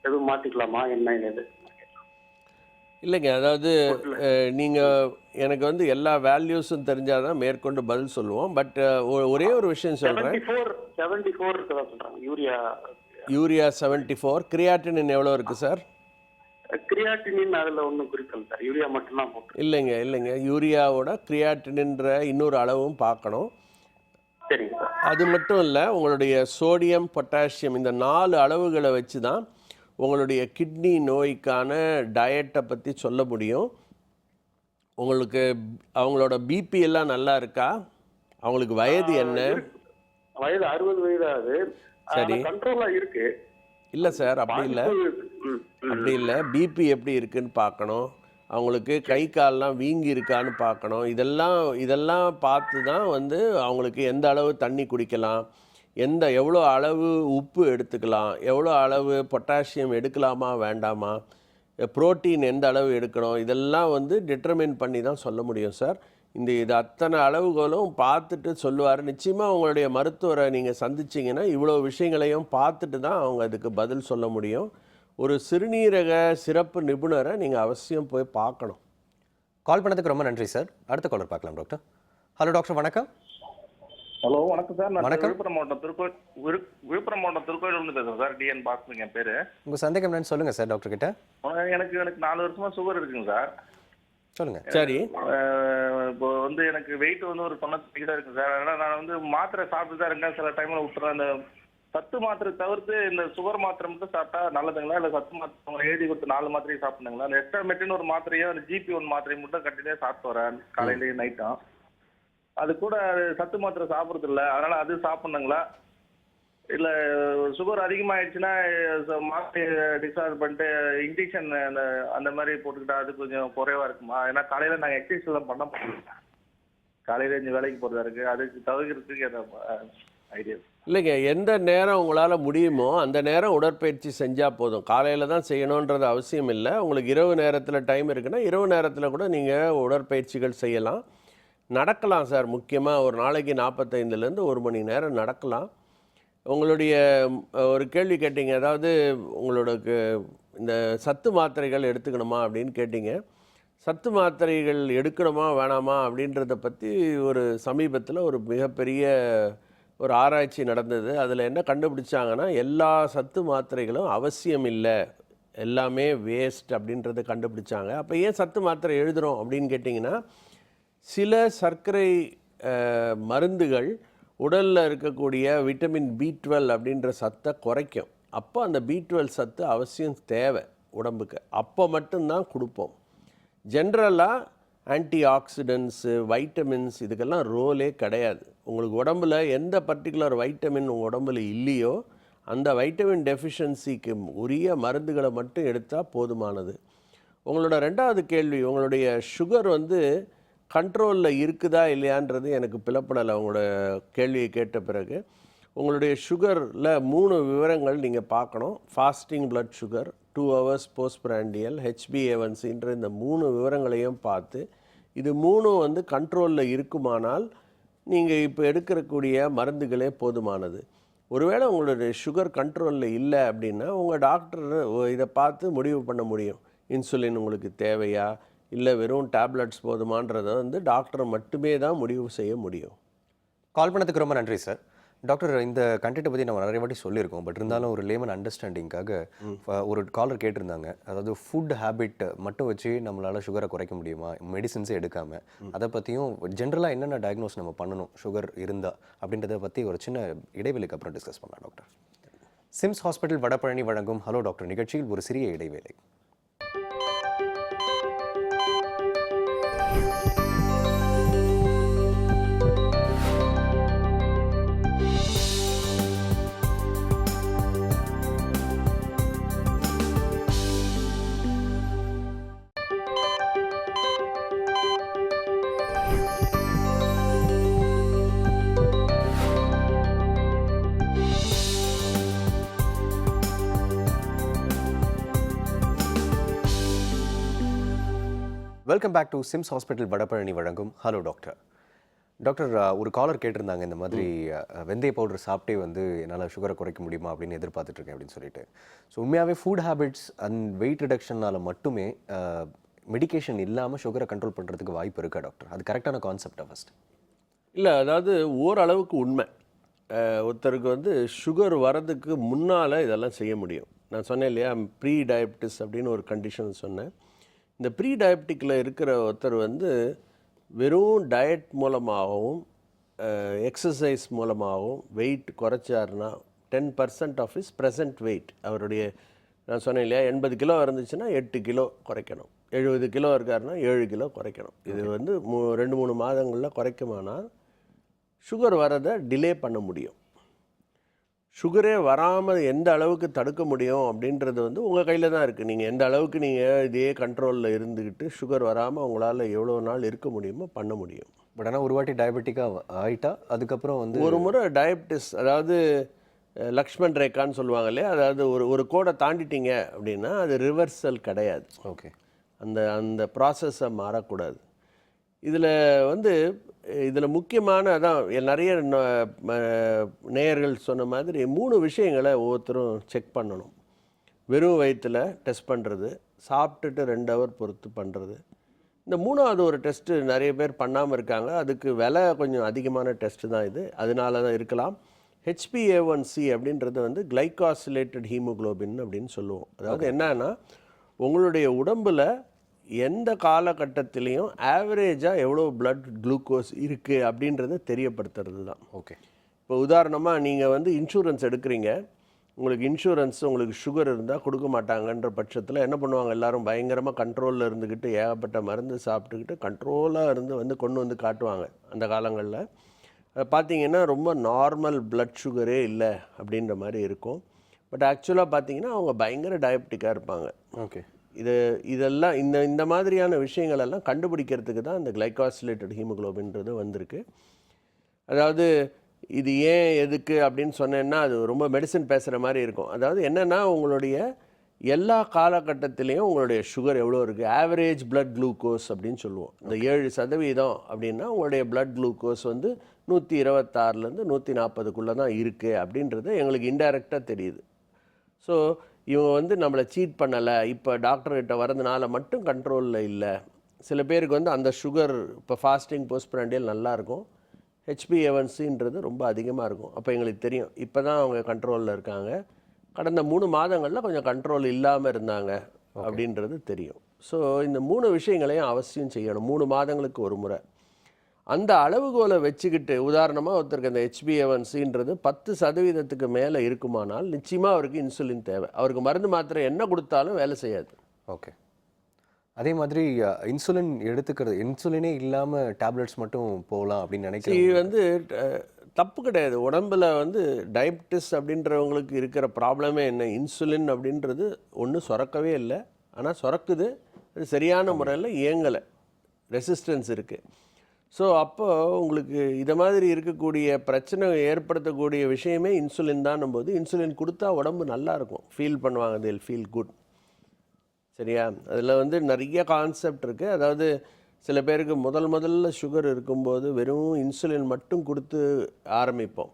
எதுவும் மாத்திக்கலாமா என்ன இது? இல்லைங்க, அதாவது நீங்கள் எனக்கு வந்து எல்லா வேல்யூஸும் தெரிஞ்சால் தான் மேற்கொண்டு பதில் சொல்லுவோம். பட் ஒரே ஒரு விஷயம் சொல்கிறேன். 74 இருக்கதா சொல்கிறாங்க யூரியா 74. கிரியாட்டினின் எவ்வளோ இருக்குது சார்? கிரியாட்டினின் அதில் ஒன்றும் குறிக்கல சார், யூரியா மட்டும்தான் போட்டு. இல்லைங்க, யூரியாவோட கிரியாட்டினின்ற இன்னொரு அளவும் பார்க்கணும். சரிங்க சார். அது மட்டும் இல்லை, உங்களுடைய சோடியம், பொட்டாசியம் இந்த 4 அளவுகளை வச்சு தான் உங்களுடைய கிட்னி நோய்க்கான டயட்டை பற்றி சொல்ல முடியும். உங்களுக்கு அவங்களோட பிபி எல்லாம் நல்லா இருக்கா? அவங்களுக்கு வயது என்ன? வயது 60 வயது ஆகுது. சரி, கண்ட்ரோலா இருக்கு. இல்லை சார், அப்படி இல்லை. பிபி எப்படி இருக்குன்னு பார்க்கணும். அவங்களுக்கு கை கால்லாம் வீங்கி இருக்கான்னு பார்க்கணும். இதெல்லாம் பார்த்து தான் வந்து அவங்களுக்கு எந்த அளவு தண்ணி குடிக்கலாம், எவ்வளோ அளவு உப்பு எடுத்துக்கலாம், எவ்வளோ அளவு பொட்டாசியம் எடுக்கலாமா வேண்டாமா, புரோட்டீன் எந்த அளவு எடுக்கணும், இதெல்லாம் வந்து டிட்டர்மின் பண்ணி தான் சொல்ல முடியும் சார். இது அத்தனை அளவுகளும் பார்த்துட்டு சொல்லுவார். நிச்சயமாக உங்களுடைய மருத்துவரை நீங்கள் சந்திச்சிங்கன்னா இவ்வளோ விஷயங்களையும் பார்த்துட்டு தான் அவங்க அதுக்கு பதில் சொல்ல முடியும். ஒரு சிறுநீரக சிறப்பு நிபுணரை நீங்கள் அவசியம் போய் பார்க்கணும். கால் பண்ணதுக்கு ரொம்ப நன்றி சார். அடுத்த காலர் பார்க்கலாம் டாக்டர். ஹலோ டாக்டர், வணக்கம். ஹலோ வணக்கம் சார். நான் வணக்கம். விழுப்புரம் மாவட்டம் திருக்கோயிலிருந்து பேசுறேன் சார். டிஎன் பாஸ்கர் என் பேரு. உங்க சந்தேகம் என்னன்னு சொல்லுங்க சார் டாக்டர் கிட்ட. எனக்கு 4 வருஷமா சுகர் இருக்குங்க சார். சொல்லுங்க. சரி. இப்போ வந்து எனக்கு வெயிட் வந்து ஒரு 90 கிட்ட இருக்கு சார். அதனால நான் வந்து மாத்திரை சாப்பிட்டு தான் இருக்கேன். சில டைம்ல விட்டுறேன். அந்த சத்து மாத்திரை தவிர்த்து இந்த சுகர் மாத்திரை மட்டும் சாப்பிட்டா நல்லதுங்களா, இல்லை சத்து மாத்திரை எழுதி கொடுத்து 4 மாத்திரையும் சாப்பிடுங்களா? அந்த எஸ்டாமெட்டின் ஒரு மாத்திரையும் அந்த GP1 மாத்திரையும் மட்டும் கண்டினியூ சாப்பிட்டு வரேன் காலையிலேயும் நைட்டும். அது கூட சத்து மாத்திரை சாப்பிட்றது இல்லை, அதனால அது சாப்பிட்ணுங்களா? இல்லை சுகர் அதிகமாகிடுச்சுன்னா மாத்திரை டிஸ்சார்ஜ் பண்ணிட்டு இன்ஜெக்ஷன் அந்த மாதிரி போட்டுக்கிட்டா அது கொஞ்சம் குறைவாக இருக்குமா? ஏன்னா காலையில் நாங்கள் எக்ஸசைஸ் எல்லாம் பண்ண முடியல, காலையில் இங்கே வேலைக்கு போகிறதா இருக்குது. அதுக்கு தவிர்க்கிறதுக்கு என்ன ஐடியா? இல்லைங்க, எந்த நேரம் உங்களால் முடியுமோ அந்த நேரம் உடற்பயிற்சி செஞ்சால் போதும். காலையில் தான் செய்யணுன்றது அவசியம் இல்லை. உங்களுக்கு இரவு நேரத்தில் டைம் இருக்குன்னா இரவு நேரத்தில் கூட நீங்கள் உடற்பயிற்சிகள் செய்யலாம். நடக்கலாம் சார். முக்கியமாக ஒரு நாளைக்கு 45லேருந்து 1 மணி நேரம் நடக்கலாம். உங்களுடைய ஒரு கேள்வி கேட்டீங்க, அதாவது உங்களுக்கு இந்த சத்து மாத்திரைகள் எடுத்துக்கணுமா அப்படின்னு கேட்டீங்க. சத்து மாத்திரைகள் எடுக்கணுமா வேணாமா அப்படின்றத பற்றி ஒரு சமீபத்தில் ஒரு மிகப்பெரிய ஒரு ஆராய்ச்சி நடந்தது. அதில் என்ன கண்டுபிடிச்சாங்கன்னா, எல்லா சத்து மாத்திரைகளும் அவசியம் இல்லை, எல்லாமே வேஸ்ட் அப்படின்றத கண்டுபிடிச்சாங்க. அப்போ ஏன் சத்து மாத்திரை எழுதுகிறோம் அப்படின்னு கேட்டிங்கன்னா, சில சர்க்கரை மருந்துகள் உடலில் இருக்கக்கூடிய விட்டமின் B12 அப்படின்ற சத்தை குறைக்கும். அப்போ அந்த B12 சத்து அவசியம் தேவை உடம்புக்கு. அப்போ மட்டும்தான் கொடுப்போம். ஜென்ரலாக ஆன்டி ஆக்சிடென்ட்ஸு, வைட்டமின்ஸ் இதுக்கெல்லாம் ரோலே கிடையாது. உங்களுக்கு உடம்பில் எந்த பர்டிகுலர் வைட்டமின் உங்கள் உடம்புல இல்லையோ அந்த வைட்டமின் டெஃபிஷியன்சிக்கு உரிய மருந்துகளை மட்டும் எடுத்தால் போதுமானது. உங்களோட 2வது கேள்வி, உங்களுடைய சுகர் வந்து கண்ட்ரோலில் இருக்குதா இல்லையான்றது எனக்கு பிளப்படலை. உங்களோட கேள்வியை கேட்ட பிறகு உங்களுடைய சுகரில் 3 விவரங்கள் நீங்கள் பார்க்கணும். ஃபாஸ்டிங் பிளட் சுகர், 2 hours போஸ்ட்பிராண்டியல், HbA1cன்ற இந்த 3 விவரங்களையும் பார்த்து இது 3 வந்து கண்ட்ரோலில் இருக்குமானால் நீங்கள் இப்போ எடுக்கக்கூடிய மருந்துகளே போதுமானது. ஒருவேளை உங்களுடைய சுகர் கண்ட்ரோலில் இல்லை அப்படின்னா உங்கள் டாக்டர் இதை பார்த்து முடிவு பண்ண முடியும். இன்சுலின் உங்களுக்கு தேவையா இல்லை வெறும் டேப்லெட்ஸ் போதுமான்றதை வந்து டாக்டர் மட்டுமே தான் முடிவு செய்ய முடியும். கால் பண்ணதுக்கு ரொம்ப நன்றி சார். டாக்டர், இந்த கண்டென்ட்டை பற்றி நம்ம நிறைய வாட்டி சொல்லியிருக்கோம். பட் இருந்தாலும் ஒரு லேமன் அண்டர்ஸ்டாண்டிங்காக ஒரு காலர் கேட்டிருந்தாங்க, அதாவது ஃபுட் ஹேபிட் மட்டும் வச்சு நம்மளால் சுகரை குறைக்க முடியுமா, மெடிசின்ஸே எடுக்காமல்? அதை பற்றியும் ஜென்ரலாக என்னென்ன டயக்னோஸ் நம்ம பண்ணணும் சுகர் இருந்தால் அப்படின்றத பற்றி ஒரு சின்ன இடைவெளிக்கு அப்புறம் டிஸ்கஸ் பண்ணலாம் டாக்டர். சிம்ஸ் ஹாஸ்பிட்டல் வடபழனி வழங்கும் ஹலோ டாக்டர் நிகழ்ச்சியில் ஒரு சிறிய இடைவேளை. Welcome back to SIMS hospital Vadapalani வழங்கும் ஹலோ டாக்டர். டாக்டர், ஒரு காலர் கேட்டிருந்தாங்க இந்த மாதிரி வெந்தய பவுடர் சாப்பிட்டே வந்து என்னால் சுகரை குறைக்க முடியுமா அப்படின்னு எதிர்பார்த்துட்டு இருக்கேன் அப்படின்னு சொல்லிட்டு. ஸோ உண்மையாகவே ஃபுட் ஹேபிட்ஸ் அண்ட் வெயிட் ரிடக்ஷனால் மட்டுமே மெடிகேஷன் இல்லாமல் சுகரை கண்ட்ரோல் பண்ணுறதுக்கு வாய்ப்பு இருக்கா டாக்டர்? அது கரெக்டான கான்செப்டா ஃபர்ஸ்ட்? இல்லை, அதாவது ஓரளவுக்கு உண்மை. ஒருத்தருக்கு வந்து சுகர் வரதுக்கு முன்னால் இதெல்லாம் செய்ய முடியும். நான் சொன்னேன் இல்லையா, ப்ரீ டயபிட்டிஸ் அப்படின்னு ஒரு கண்டிஷன் சொன்னேன். இந்த ப்ரீ டயபெட்டிக்கில் இருக்கிற ஒருத்தர் வந்து வெறும் டயட் மூலமாகவும் எக்ஸசைஸ் மூலமாகவும் வெயிட் குறைச்சாருன்னா 10% ஆஃப் இஸ் ப்ரெசன்ட் வெயிட், அவருடைய நான் சொன்னேன் இல்லையா 80 கிலோ இருந்துச்சுன்னா 8 கிலோ குறைக்கணும், 70 கிலோ இருக்காருன்னா 7 கிலோ குறைக்கணும். இது வந்து 2-3 மாதங்களில் குறைக்குமானால் சுகர் வரதை டிலே பண்ண முடியும். சுகரே வராமல் எந்த அளவுக்கு தடுக்க முடியும் அப்படின்றது வந்து உங்கள் கையில் தான் இருக்குது. நீங்கள் எந்த அளவுக்கு நீங்கள் இதே கண்ட்ரோலில் இருந்துக்கிட்டு சுகர் வராமல் உங்களால் எவ்வளோ நாள் இருக்க முடியுமோ பண்ண முடியும். பட் ஆனால் ஒரு வாட்டி டயபெட்டிக்காக ஆகிட்டா அதுக்கப்புறம் வந்து ஒரு முறை டயபிட்டிஸ், அதாவது லக்ஷ்மண் ரேகான்னு சொல்லுவாங்க இல்லையா, அதாவது ஒரு கோடை தாண்டிட்டீங்க அப்படின்னா அது ரிவர்சல் கிடையாது. ஓகே, அந்த ப்ராசஸை மாறக்கூடாது. இதில் வந்து இதில் முக்கியமான அதான் நிறைய நேயர்கள் சொன்ன மாதிரி 3 விஷயங்களை ஒவ்வொருத்தரும் செக் பண்ணணும். வெறும் வயிற்றில் டெஸ்ட் பண்ணுறது, சாப்பிட்டுட்டு 2 ஹவர் பொறுத்து பண்ணுறது. இந்த 3வது ஒரு டெஸ்ட்டு நிறைய பேர் பண்ணாமல் இருக்காங்க. அதுக்கு விலை கொஞ்சம் அதிகமான டெஸ்ட்டு தான் இது, அதனால தான் இருக்கலாம். HbA1c அப்படின்றது வந்து கிளைகாசிலேட்டட் ஹீமோக்ளோபின் அப்படின்னு சொல்லுவோம். அதாவது என்னன்னா உங்களுடைய உடம்பில் எந்த காலகட்டத்திலையும் ஆவரேஜாக எவ்வளோ பிளட் குளுக்கோஸ் இருக்குது அப்படின்றத தெரியப்படுத்துறது தான். ஓகே, இப்போ உதாரணமாக நீங்கள் வந்து இன்சூரன்ஸ் எடுக்கிறீங்க, உங்களுக்கு சுகர் இருந்தால் கொடுக்க மாட்டாங்கன்ற பட்சத்தில் என்ன பண்ணுவாங்க, எல்லோரும் பயங்கரமாக கண்ட்ரோலில் இருந்துக்கிட்டு ஏகப்பட்ட மருந்து சாப்பிட்டுக்கிட்டு கண்ட்ரோலாக இருந்து கொண்டு வந்து காட்டுவாங்க. அந்த காலங்களில் பார்த்தீங்கன்னா ரொம்ப நார்மல் பிளட் சுகரே இல்லை அப்படின்ற மாதிரி இருக்கும். பட் ஆக்சுவலாக பார்த்தீங்கன்னா அவங்க பயங்கர டயபெட்டிக்காக இருப்பாங்க. ஓகே, இதெல்லாம் இந்த மாதிரியான விஷயங்களெல்லாம் கண்டுபிடிக்கிறதுக்கு தான் இந்த கிளைகாசிலேட்டட் ஹீமோக்ளோபின்றது வந்திருக்கு. அதாவது இது ஏன் எதுக்கு அப்படின்னு சொன்னேன்னா அது ரொம்ப மெடிசன் பேசுகிற மாதிரி இருக்கும். அதாவது என்னென்னா உங்களுடைய எல்லா காலகட்டத்திலையும் உங்களுடைய சுகர் எவ்வளோ இருக்குது, ஆவரேஜ் பிளட் குளுக்கோஸ் அப்படின்னு சொல்லுவோம். இந்த 7% அப்படின்னா உங்களுடைய பிளட் குளுக்கோஸ் வந்து 126லேருந்து 140க்குள்ளே தான் இருக்குது அப்படின்றது எங்களுக்கு இன்டைரக்டாக தெரியுது. ஸோ இவங்க வந்து நம்மளை சீட் பண்ணலை, இப்போ டாக்டர்கிட்ட வரதுனால மட்டும் கண்ட்ரோலில் இல்லை. சில பேருக்கு வந்து அந்த சுகர் இப்போ ஃபாஸ்டிங் போஸ்ட்பிராண்டியல் நல்லாயிருக்கும், HbA1cன்றது ரொம்ப அதிகமாக இருக்கும். அப்போ எங்களுக்கு தெரியும் இப்போ தான் அவங்க கண்ட்ரோலில் இருக்காங்க, கடந்த 3 மாதங்களில் கொஞ்சம் கண்ட்ரோல் இல்லாமல் இருந்தாங்க அப்படின்றது தெரியும். ஸோ இந்த 3 விஷயங்களையும் அவசியம் செய்யணும் 3 மாதங்களுக்கு ஒரு முறை. அந்த அளவுகோலை வச்சுக்கிட்டு உதாரணமாக ஒருத்தருக்கு அந்த HbA1cன்றது 10% மேலே இருக்குமானால் நிச்சயமாக அவருக்கு இன்சுலின் தேவை. அவருக்கு மருந்து மாத்திரை என்ன கொடுத்தாலும் வேலை செய்யாது. ஓகே, அதே மாதிரி இன்சுலின் எடுத்துக்கிறது, இன்சுலினே இல்லாமல் டேப்லெட்ஸ் மட்டும் போகலாம் அப்படின்னு நினைக்கிறேன். இது வந்து தப்பு கிடையாது. உடம்பில் வந்து டயபிட்டிஸ் அப்படின்றவங்களுக்கு இருக்கிற ப்ராப்ளமே என்ன, இன்சுலின் அப்படின்றது ஒன்றும் சுரக்கவே இல்லை, ஆனால் சுரக்குது, அது சரியான முறையில் இயங்கலை, ரெசிஸ்டன்ஸ் இருக்குது. ஸோ அப்போ உங்களுக்கு இதை மாதிரி இருக்கக்கூடிய பிரச்சனை ஏற்படுத்தக்கூடிய விஷயமே இன்சுலின் தானும் போது இன்சுலின் கொடுத்தா உடம்பு நல்லாயிருக்கும், ஃபீல் பண்ணுவாங்க, தில் ஃபீல் குட். சரியா? அதில் வந்து நிறைய கான்செப்ட் இருக்குது. அதாவது சில பேருக்கு முதல்ல சுகர் இருக்கும்போது வெறும் இன்சுலின் மட்டும் கொடுத்து ஆரம்பிப்போம்.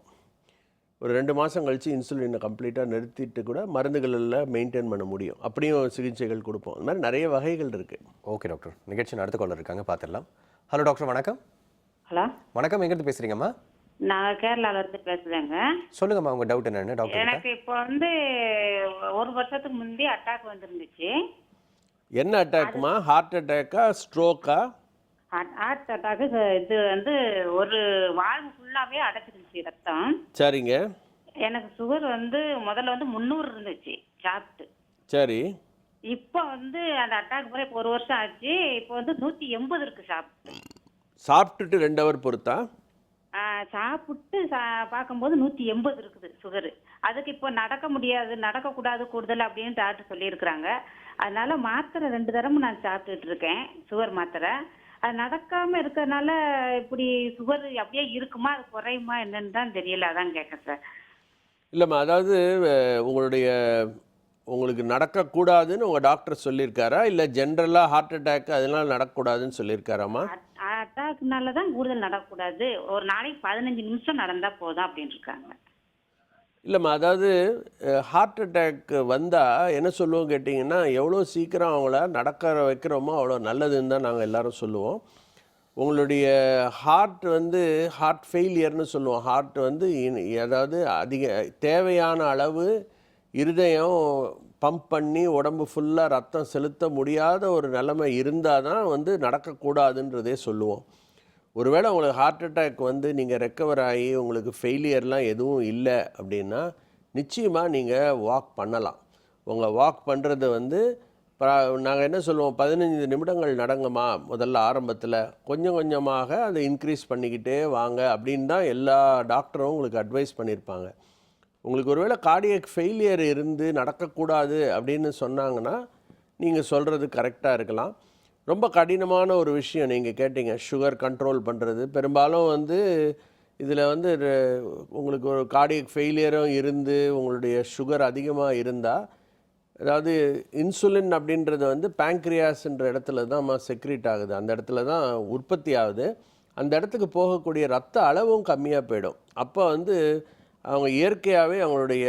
ஒரு 2 மாதம் கழித்து இன்சுலினை கம்ப்ளீட்டாக நிறுத்திட்டு கூட மருந்துகளில் மெயின்டைன் பண்ண முடியும். அப்படியும் சிகிச்சைகள் கொடுப்போம். அது மாதிரி நிறைய வகைகள் இருக்குது. ஓகே டாக்டர், நிகழ்ச்சி அடுத்த காலர் இருக்காங்க, பார்த்துடலாம். ஹலோ டாக்டர், வணக்கம். ஹலோ வணக்கம், எங்கேருந்து பேசுகிறீங்கம்மா? நான் கேரளால இருந்து பேசுறேங்க. சொல்லுங்கம்மா, உங்கள் டவுட் என்னென்னு டாக்டர்? எனக்கு இப்போ வந்து 1 வருஷத்துக்கு முந்தி அட்டாக் வந்துருந்துச்சு. என்ன அட்டாக்மா? ஹார்ட் அட்டாக்கா, ஸ்ட்ரோக்கா? Heart attack. இது வந்து ஒரு வாழ்வு ஃபுல்லாகவே அடைச்சிருந்துச்சு ரத்தம். சரிங்க. எனக்கு சுகர் வந்து முதல்ல வந்து 300 இருந்துச்சு சாப்பிட்டு. சரி. இப்போ வந்து அந்த அட்டாக் போய் இப்போ 1 வருஷம் ஆச்சு. இப்போ வந்து 180 இருக்கு சாப்பிட்டுட்டு 2 ஹவர் பொறுத்தா? சாப்பிட்டு பார்க்கும்போது 180 இருக்குது சுகரு. அதுக்கு இப்போ நடக்க முடியாது, நடக்கக்கூடாது கூடுதல் அப்படின்னு டாக்டர் சொல்லியிருக்கிறாங்க. அதனால மாத்திரை 2 தடவை நான் சாப்பிட்டுட்டு இருக்கேன், சுகர் மாத்திரை. அது நடக்காமல் இருக்கிறதுனால இப்படி சுகர் அப்படியே இருக்குமா, அது குறையுமா என்னன்னு தான் தெரியல, அதான் கேட்குறேன் சார். இல்லைம்மா, அதாவது உங்களுடைய உங்களுக்கு நடக்கக்கூடாதுன்னு உங்கள் டாக்டர் சொல்லியிருக்காரா, இல்லை ஜென்ரலாக ஹார்ட் அட்டாக் அதனால நடக்கக்கூடாதுன்னு சொல்லியிருக்காராம்மா? அட்டாக்னால தான் கூடுதல் நடக்கக்கூடாது, ஒரு நாளைக்கு 15 நிமிஷம் நடந்தால் போதும் அப்படின்னு இருக்காங்க. இல்லைம்மா, அதாவது ஹார்ட் அட்டாக் வந்தால் என்ன சொல்லுவோம் கேட்டிங்கன்னா, எவ்வளோ சீக்கிரம் அவங்கள நடக்க வைக்கிறோமோ அவ்வளோ நல்லதுன்னு தான் நாங்கள் எல்லோரும் சொல்லுவோம். உங்களுடைய ஹார்ட் வந்து ஹார்ட் ஃபெயிலியர்னு சொல்லுவோம். ஹார்ட் வந்து அதாவது அதிக தேவையான அளவு இருதயம் பம்ப் பண்ணி உடம்பு ஃபுல்லாக ரத்தம் செலுத்த முடியாத ஒரு நிலைமை இருந்தால் தான் வந்து நடக்கக்கூடாதுன்றதே சொல்லுவோம். ஒருவேளை உங்களுக்கு ஹார்ட் அட்டாக் வந்து நீங்கள் ரெக்கவர் ஆகி உங்களுக்கு ஃபெயிலியர்லாம் எதுவும் இல்லை அப்படின்னா நிச்சயமாக நீங்கள் வாக் பண்ணலாம். உங்கள் வாக் பண்ணுறது வந்து நாங்கள் என்ன சொல்லுவோம், 15 நிமிடங்கள் நடங்கம்மா முதல்ல ஆரம்பத்தில், கொஞ்சம் கொஞ்சமாக அதை இன்க்ரீஸ் பண்ணிக்கிட்டே வாங்க அப்படின்னு தான் எல்லா டாக்டரும் உங்களுக்கு அட்வைஸ் பண்ணியிருப்பாங்க. உங்களுக்கு ஒருவேளை கார்டியக் ஃபெயிலியர் இருந்து நடக்கக்கூடாது அப்படின்னு சொன்னாங்கன்னா நீங்கள் சொல்கிறது கரெக்டாக இருக்கலாம். ரொம்ப கடினமான ஒரு விஷயம் நீங்கள் கேட்டீங்க, சுகர் கண்ட்ரோல் பண்ணுறது. பெரும்பாலும் வந்து இதில் வந்து உங்களுக்கு ஒரு கார்டியக் ஃபெயிலியரும் இருந்து உங்களுடைய சுகர் அதிகமாக இருந்தால், அதாவது இன்சுலின் அப்படின்றது வந்து பேங்க்ரியாஸ்ன்ற இடத்துல தான் செக்ரீட் ஆகுது, அந்த இடத்துல தான் உற்பத்தி ஆகுது. அந்த இடத்துக்கு போகக்கூடிய ரத்த அளவும் கம்மியாக போயிடும். அப்போ வந்து அவங்க இயற்கையாகவே அவங்களுடைய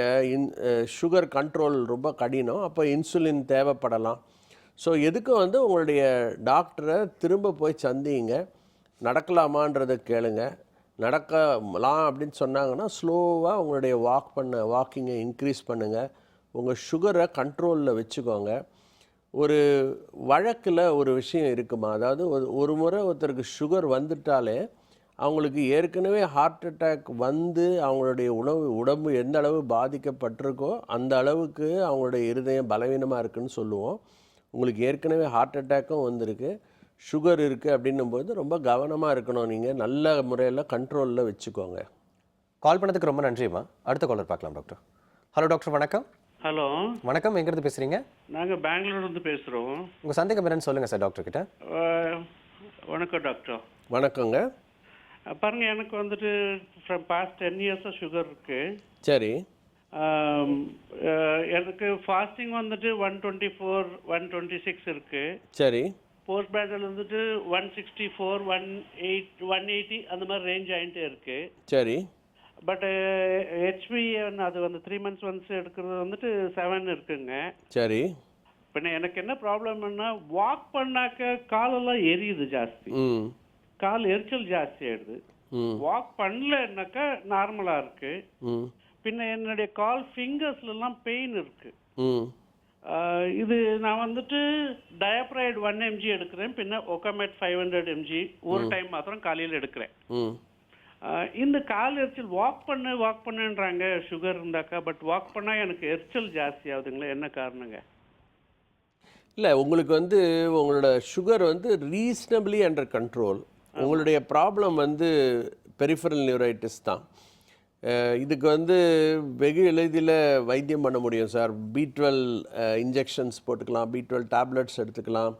சுகர் கண்ட்ரோல் ரொம்ப கடினம். அப்போ இன்சுலின் தேவைப்படலாம். ஸோ எதுக்கும் வந்து உங்களுடைய டாக்டரை திரும்ப போய் சந்திங்க, நடக்கலாமான்றதை கேளுங்க. நடக்கலாம் அப்படின்னு சொன்னாங்கன்னா ஸ்லோவாக உங்களுடைய வாக்கிங்கை இன்க்ரீஸ் பண்ணுங்கள். உங்கள் சுகரை கண்ட்ரோலில் வச்சுக்கோங்க. ஒரு வழக்கில் ஒரு விஷயம் இருக்குமா, அதாவது ஒரு முறை ஒருத்தருக்கு சுகர் வந்துட்டாலே அவங்களுக்கு ஏற்கனவே ஹார்ட் அட்டாக் வந்து அவங்களுடைய உடம்பு எந்த அளவு பாதிக்கப்பட்டிருக்கோ அந்த அளவுக்கு அவங்களுடைய இருதயம் பலவீனமாக இருக்குதுன்னு சொல்லுவோம். உங்களுக்கு ஏற்கனவே ஹார்ட் அட்டாக்கும் வந்திருக்கு, சுகர் இருக்குது அப்படின்னும்போது ரொம்ப கவனமாக இருக்கணும். நீங்கள் நல்ல முறையில் கண்ட்ரோலில் வச்சுக்கோங்க. கால் பண்ணதுக்கு ரொம்ப நன்றிம்மா. அடுத்த காலர் பார்க்கலாம் டாக்டர். ஹலோ டாக்டர், வணக்கம். ஹலோ வணக்கம், எங்கேருந்து பேசுகிறீங்க? நாங்கள் பெங்களூர்லேருந்து பேசுகிறோம். உங்கள் சந்தேகம் என்னன்னு சொல்லுங்கள் சார் டாக்டர் கிட்ட. வணக்கம் டாக்டர். வணக்கங்க. பாருங்கள், எனக்கு வந்துட்டு ஃப்ரம் பாஸ்ட் 10 இயர்ஸாக சுகர் இருக்குது. சரி. எனக்கு ஃபாஸ்டிங் வந்துட்டு 124 126 இருக்குது. சரி. போஸ்ட் பேண்டல் வந்துட்டு 164 180 அந்த மாதிரி ரேஞ்ச் ஆகிட்டே இருக்குது. சரி. பட் ஹெச்பிஏ அது வந்து 3 months ஒன்ஸ் எடுக்கிறது வந்துட்டு 7 இருக்குங்க. சரி. பின்ன எனக்கு என்ன ப்ராப்ளம்னா, வாக் பண்ணாக்க காலெல்லாம் எரியுது ஜாஸ்தி, கால் எரிச்சல் ஜாஸ்தி ஆயிடுது. வாக் பண்ணலன்னாக்கா நார்மலாக இருக்கு. பின்ன என்னுடைய கால் ஃபிங்கர்ஸ்லாம் பெயின் இருக்கு. இது நான் வந்துட்டு டயப்ரைட் 1 mg எடுக்கிறேன், பின்ன ஒகாமெட் 500 mg ஒரு டைம் மாத்திரம் காலையில் எடுக்கிறேன். இந்த கால் எரிச்சல் வாக் பண்ணுன்றாங்க சுகர் இருந்தாக்கா, பட் வாக் பண்ணால் எனக்கு எரிச்சல் ஜாஸ்தி ஆகுதுங்களா, என்ன காரணங்க? இல்லை, உங்களுக்கு வந்து உங்களோட சுகர் வந்து ரீசனபிளி அண்டர் கண்ட்ரோல். உங்களுடைய ப்ராப்ளம் வந்து பெரிஃபரல் நியூரைட்டிஸ் தான். இதுக்கு வந்து வெகு எளிதில் வைத்தியம் பண்ண முடியும் சார். B12 இன்ஜெக்ஷன்ஸ் போட்டுக்கலாம், B12 டேப்லெட்ஸ் எடுத்துக்கலாம்,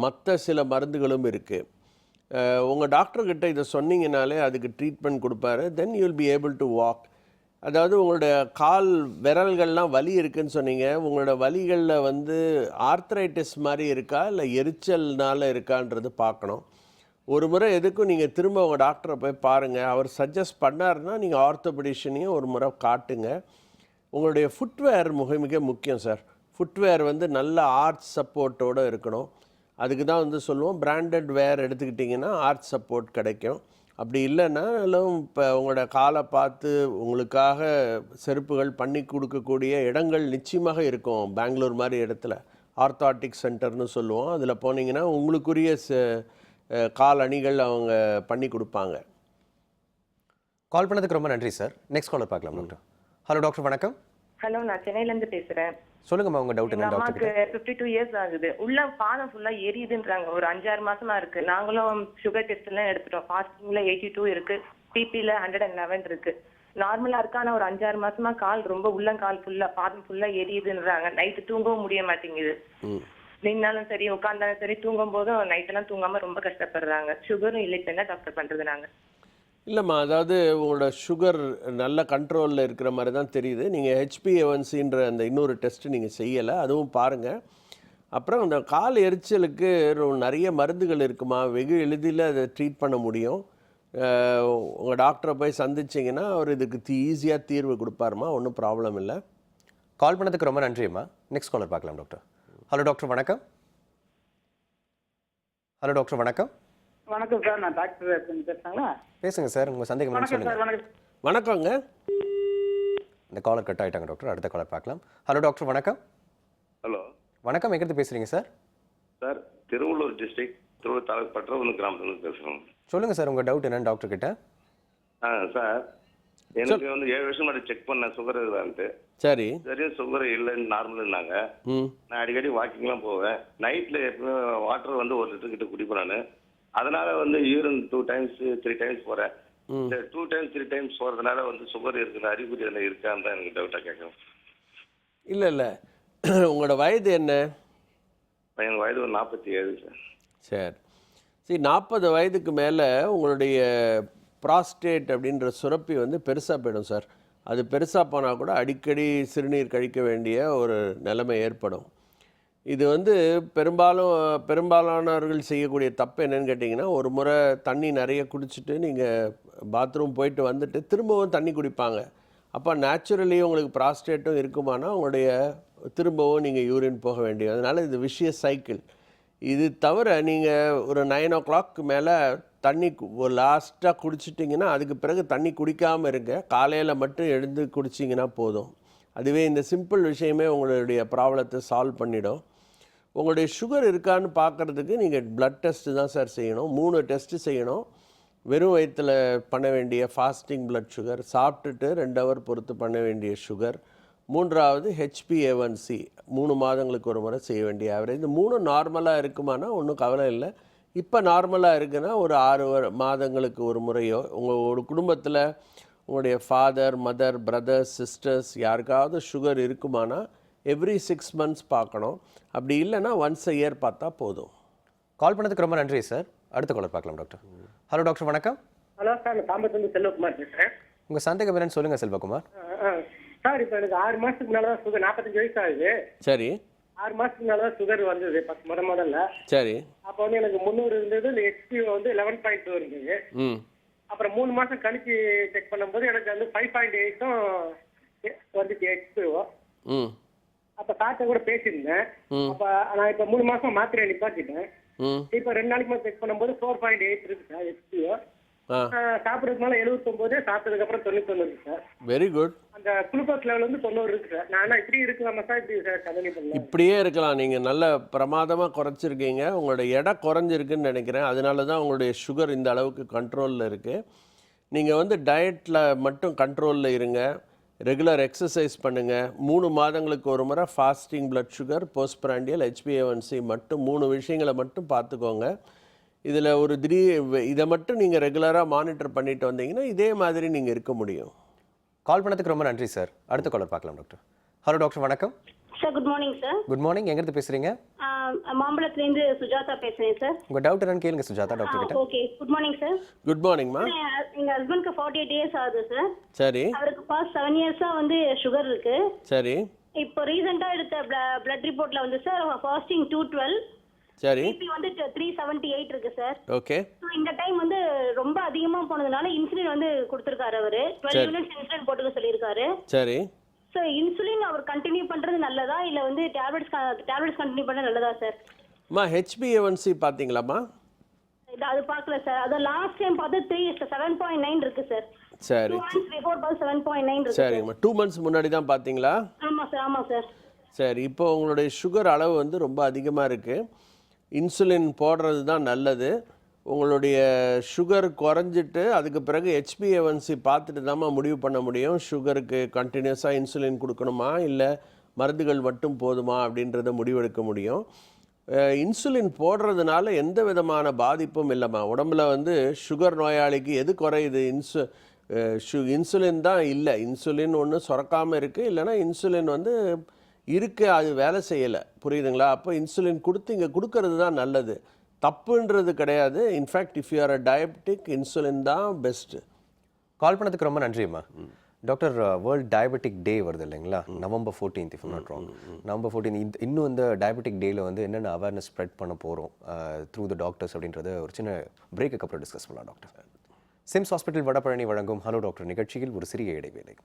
மற்ற சில மருந்துகளும் இருக்குது. உங்கள் டாக்டர்கிட்ட இதை சொன்னீங்கனாலே அதுக்கு ட்ரீட்மெண்ட் கொடுப்பாரு. Then you will be able to walk. அதாவது உங்களோட கால் விரல்கள்லாம் வலி இருக்குதுன்னு சொன்னீங்க. உங்களோட வலிகளில் வந்து ஆர்த்ரைட்டிஸ் மாதிரி இருக்கா இல்லை எரிச்சல்னால இருக்கான்றது பார்க்கணும். ஒரு முறை எதுக்கும் நீங்கள் திரும்ப உங்கள் டாக்டரை போய் பாருங்கள். அவர் சஜஸ்ட் பண்ணாருன்னா நீங்கள் ஆர்த்தோபெடிஷனையும் ஒரு முறை காட்டுங்க. உங்களுடைய ஃபுட்வேர் மிக முக்கியம் சார். ஃபுட்வேர் வந்து நல்ல ஆர்ச் சப்போர்ட்டோடு இருக்கணும். அதுக்கு தான் வந்து சொல்லுவோம், பிராண்டட் வேர் எடுத்துக்கிட்டிங்கன்னா ஆர்ச் சப்போர்ட் கிடைக்கும். அப்படி இல்லைன்னாலும் இப்போ உங்களோட காலை பார்த்து உங்களுக்காக செருப்புகள் பண்ணி கொடுக்கக்கூடிய இடங்கள் நிச்சயமாக இருக்கும். பெங்களூர் மாதிரி இடத்துல ஆர்த்தாட்டிக் சென்டர்னு சொல்லுவோம். அதில் போனீங்கன்னா உங்களுக்குரிய கால் அணிகள் அவங்க பண்ணி கொடுப்பாங்க. கால் பண்ணதுக்கு ரொம்ப நன்றி சார். நெக்ஸ்ட் காலர் பார்க்கலாம் டாக்டர். ஹலோ டாக்டர், வணக்கம். ஹலோ, நான் சென்னையிலேருந்து பேசுகிறேன். சொல்லுங்கம்மா, உங்க டவுட் என்ன? அம்மாக்கு 52 years ஆகுது. உள்ள பாதம் ஃபுல்லா எரியுதுன்றாங்க. ஒரு 5-6 மாசமா இருக்கு. நாங்களும் சுகர் டெஸ்ட் எல்லாம் எடுத்துட்டோம். ஃபாஸ்டிங்ல 82 இருக்கு, பிபில 111 இருக்கு. நார்மலா இருக்கு. ஆனா ஒரு 5-6 மாசமா கால் ரொம்ப உள்ளங்கால் ஃபுல்லா பாதம் ஃபுல்லா எரியுதுன்றாங்க. நைட்டு தூங்கவும் முடிய மாட்டேங்குது. நின்னாலும் சரி உட்காந்தாலும் சரி, தூங்கும் போதும் நைட்டெல்லாம் தூங்காம ரொம்ப கஷ்டப்படுறாங்க. சுகரும் இல்லை. என்ன டாக்டர் பண்றது நாங்க? இல்லைம்மா, அதாவது உங்களோட சுகர் நல்ல கண்ட்ரோலில் இருக்கிற மாதிரி தான் தெரியுது. நீங்கள் HbA1cன்ற அந்த இன்னொரு டெஸ்ட்டு நீங்கள் செய்யலை, அதுவும் பாருங்கள். அப்புறம் அந்த கால் எரிச்சலுக்கு நிறைய மருந்துகள் இருக்குமா, வெகு எளிதில் அதை ட்ரீட் பண்ண முடியும். உங்கள் டாக்டரை போய் சந்திச்சிங்கன்னா அவர் இதுக்கு ஈஸியாக தீர்வு கொடுப்பாருமா, ஒன்றும் ப்ராப்ளம் இல்லை. கால் பண்ணதுக்கு ரொம்ப நன்றிம்மா. நெக்ஸ்ட் காலர் பார்க்கலாம் டாக்டர். ஹலோ டாக்டர், வணக்கம். ஹலோ டாக்டர், வணக்கம். வணக்கம் சார், நான் டாக்டர் பேசுறாங்களா? பேசுங்க சார், உங்கள் சந்தேகம் என்னன்னு வணக்கம் சார். சொல்லுங்கள். வணக்கங்க. இந்த காலர் கட் ஆகிட்டாங்க டாக்டர். அடுத்த காலர் பார்க்கலாம். ஹலோ டாக்டர், வணக்கம். ஹலோ வணக்கம், எங்கிருந்து பேசுகிறீங்க sir? Sir, Tiruvallur district Tiruvallur taluk பற்றவன் கிராமத்துலேருந்து பேசுகிறோம். சொல்லுங்கள் சார், உங்கள் டவுட் என்னன்னு டாக்டர் கிட்ட. சார், எனக்கு வந்து 7 வருஷம் முன்னாடி செக் பண்ணேன் சுகர் இருக்குதான்ட்டு. சரி. சரியும் சுகர் இல்லைன்னு நார்மல்னாங்க. நான் அடிக்கடி வாக்கிங்லாம் போவேன். நைட்டில் எப்பவுமே வாட்டர் வந்து 1 லிட்டர் கிட்ட குடிப்பேன் நான். அதனால வந்து யூரின் 2 டைம்ஸ் 3 டைம்ஸ் போகிறேன். இந்த 2 டைம்ஸ் 3 டைம்ஸ் போகிறதுனால வந்து சுகர் இருக்கிற அறிகுறி அதில் இருக்கான்னு தான் எனக்கு டவுட்டாக கேட்குறேன். இல்லை உங்களோட வயது என்ன? எனக்கு வயது ஒரு 47 சார். சரி. சரி, 40 வயதுக்கு மேலே உங்களுடைய ப்ராஸ்டேட் அப்படின்ற சுரப்பி வந்து பெருசாக போயிடும் சார். அது பெருசாக போனால் கூட அடிக்கடி சிறுநீர் கழிக்க வேண்டிய ஒரு நிலைமை ஏற்படும். இது வந்து பெரும்பாலானவர்கள் செய்யக்கூடிய தப்பு என்னன்னு கேட்டிங்கன்னா, ஒரு முறை தண்ணி நிறைய குடிச்சிட்டு நீங்கள் பாத்ரூம் போயிட்டு வந்துட்டு திரும்பவும் தண்ணி குடிப்பாங்க. அப்போ நேச்சுரலி உங்களுக்கு ப்ராஸ்டேட்டும் இருக்குமானா உங்களுடைய திரும்பவும் நீங்கள் யூரின் போக வேண்டியது. அதனால் இது விஷியஸ் சைக்கிள். இது தவிர நீங்கள் ஒரு 9 o'clock மேலே தண்ணி ஒரு லாஸ்ட்டாக குடிச்சிட்டிங்கன்னா அதுக்கு பிறகு தண்ணி குடிக்காமல் இருங்க. காலையில் மட்டும் எழுந்து குடிச்சிங்கன்னா போதும். அதுவே இந்த சிம்பிள் விஷயமே உங்களுடைய ப்ராப்ளத்தை சால்வ் பண்ணிடும். உங்களுடைய சுகர் இருக்கான்னு பார்க்குறதுக்கு நீங்கள் ப்ளட் டெஸ்ட்டு தான் சார் செய்யணும். 3 டெஸ்ட்டு செய்யணும். வெறும் வயிற்றில் பண்ண வேண்டிய ஃபாஸ்டிங் ப்ளட் சுகர், சாப்பிட்டுட்டு 2 hour பொறுத்து பண்ண வேண்டிய சுகர், 3வது HbA1c 3 மாதங்களுக்கு ஒரு முறை செய்ய வேண்டிய ஆவரேஜ். இந்த 3 நார்மலாக இருக்குமானா ஒன்றும் கவலை இல்லை. இப்போ நார்மலாக இருக்குன்னா ஒரு 6 மாதங்களுக்கு ஒரு முறையோ, உங்களோட குடும்பத்தில் உங்களுடைய ஃபாதர், மதர், பிரதர்ஸ், சிஸ்டர்ஸ் யாருக்காவது சுகர் இருக்குமானா எவ்ரி 6 months பார்க்கணும். அப்படி இல்லைன்னா ஒன்ஸ் a year பார்த்தா போதும். கால் பண்ணதுக்கு ரொம்ப நன்றி சார். அடுத்த காலர் பார்க்கலாம் டாக்டர். ஹலோ டாக்டர், வணக்கம். ஹலோ சார், நான் தாம்பரத்துலேருந்து செல்வகுமார் பேசுகிறேன். உங்கள் சந்தேகம் என்னன்னு சொல்லுங்கள் செல்வகுமார். சார், இப்போ எனக்கு 6 மாதத்துக்கு மேலே தான் சுகர், 45 வயசு ஆகுது. சரி. 6 மாதத்துக்கு மேலே தான் சுகர் வந்தது முதல்ல. சரி. அப்போ வந்து எனக்கு 300 இருந்தது, இந்த HbA வந்து 11.2 இருந்தது. அப்புறம் 3 மாதம் கழிச்சு செக் பண்ணும்போது எனக்கு வந்து 5.8 வந்துச்சு HbA. அப்போ சார்ட்ட கூட பேசியிருந்தேன். அப்போ நான் இப்போ 3 மாதம் மாத்திரையை நிப்பாட்டிட்டேன். இப்போ 2 நாளைக்கு மேலே செக் பண்ணும்போது 4.8 இருக்கு சார் HbA. சாப்பிட்றதுனால 79, சாப்பிட்டதுக்கு அப்புறம் 91 இருக்கு சார். Very good. அந்த குளுக்கோஸ் லெவல் வந்து 90 இருக்கு சார். நான் இப்படி இருக்கலாமா சார், இப்படி சார் கண்டினியூ பண்ணலாம்? இப்படியே இருக்கலாம். நீங்கள் நல்ல பிரமாதமாக குறைச்சிருக்கீங்க. உங்களோட எடை குறைஞ்சிருக்குன்னு நினைக்கிறேன். அதனால தான் உங்களுடைய சுகர் இந்த அளவுக்கு கண்ட்ரோலில் இருக்குது. நீங்கள் வந்து டயட்டில் மட்டும் கண்ட்ரோலில் இருங்க. ரெகுலர் எக்ஸசைஸ் பண்ணுங்கள். 3 மாதங்களுக்கு ஒரு முறை ஃபாஸ்டிங் ப்ளட் சுகர், போஸ்ட்பிராண்டியல், HbA1c மட்டும் 3 விஷயங்களை மட்டும் பார்த்துக்கோங்க. இதில் இதை மட்டும் நீங்கள் ரெகுலராக மானிட்டர் பண்ணிட்டு வந்தீங்கன்னா இதே மாதிரி நீங்கள் இருக்க முடியும். கால் பண்ணதுக்கு ரொம்ப நன்றி சார். அடுத்த காலர் பார்க்கலாம் டாக்டர். ஹலோ டாக்டர், வணக்கம். Sir, good morning sir. Good morning, எங்கிருந்து பேசுகிறீங்க? மாம்பழத்துலேருந்து சுஜாதா பேசுகிறேன் சார். உங்கள் டவுட் என்னன்னு கேளுங்க சுஜாதா டாக்டர் கிட்ட. Okay, good morning sir. Good மார்னிங்மா. எங்கள் ஹஸ்பண்டுக்கு 48 years ஆகுது சார். சரி. அவருக்கு பாஸ்ட் 7 years-ஆ வந்து சுகர் இருக்கு. சரி. இப்போ ரீசெண்டாக எடுத்த பிளட் ரிப்போர்ட்டில் வந்து சார் ஃபாஸ்டிங் 212, சரி, பிபி வந்து 378 இருக்கு சார். ஓகே. ஸோ இந்த டைம் வந்து ரொம்ப அதிகமாக போனதுனால இன்சுலின் வந்து கொடுத்துருக்காரு. அவர் 12 units இன்சுலின் போட்டுக்க சொல்லியிருக்காரு. சரி. ஸோ இன்சுலின் அவர் கண்டினியூ பண்ணுறது நல்லதா இல்லை வந்து டேப்லெட்ஸ் கண்டினியூ பண்ண நல்லதா சார்? அம்மா, HbA1c பார்த்தீங்களாம்மா? அது பார்க்கல சார். அது லாஸ்ட் டைம் பார்த்து 7.9 இருக்கு சார். சரி. 2 months before 7.9 இருக்கு. சரிங்கம்மா. 2 months முன்னாடி தான் பார்த்தீங்களா? ஆமாம் சார், ஆமாம் சார். சரி. இப்போ உங்களுடைய சுகர் அளவு வந்து ரொம்ப அதிகமாக இருக்குது. இன்சுலின் போடுறது தான் நல்லது. உங்களுடைய சுகர் குறைஞ்சிட்டு அதுக்கு பிறகு HbA1c பார்த்துட்டு தான்மா முடிவு பண்ண முடியும். சுகருக்கு கண்டினியூஸாக இன்சுலின் கொடுக்கணுமா இல்லை மருந்துகள் மட்டும் போதுமா அப்படின்றத முடிவெடுக்க முடியும். இன்சுலின் போடுறதுனால எந்த விதமான பாதிப்பும் இல்லைம்மா. உடம்புல வந்து சுகர் நோயாளிக்கு எது குறையுது? இன்சுலின் தான் இல்லை. இன்சுலின் ஒன்று சுரக்காமல் இருக்குது, இல்லைனா இன்சுலின் வந்து இருக்குது, அது வேலை செய்யலை. புரியுதுங்களா? அப்போ இன்சுலின் இங்கே கொடுக்கறது தான் நல்லது. தப்புன்றது கிடையாது. In fact if you are a diabetic, insulin தான் பெஸ்ட்டு. கால் பண்ணதுக்கு ரொம்ப நன்றிம்மா. டாக்டர், வேர்ல்ட் டயபெட்டிக் டே வருது இல்லைங்களா, November 14th if not wrong. November 14 இன்னும் இந்த டயபெட்டிக் டேயில் வந்து என்னென்ன அவேர்னஸ் ஸ்ப்ரெட் பண்ண போகிறோம் த்ரூ த டாக்டர்ஸ் அப்படின்றத ஒரு சின்ன பிரேக்குக்கு அப்புறம் டிஸ்கஸ் பண்ணலாம் டாக்டர். சிம்ஸ் ஹாஸ்பிட்டல் வடபழனி வழங்கும் ஹலோ டாக்டர் நிகழ்ச்சியில் ஒரு சிறிய இடைவேளை.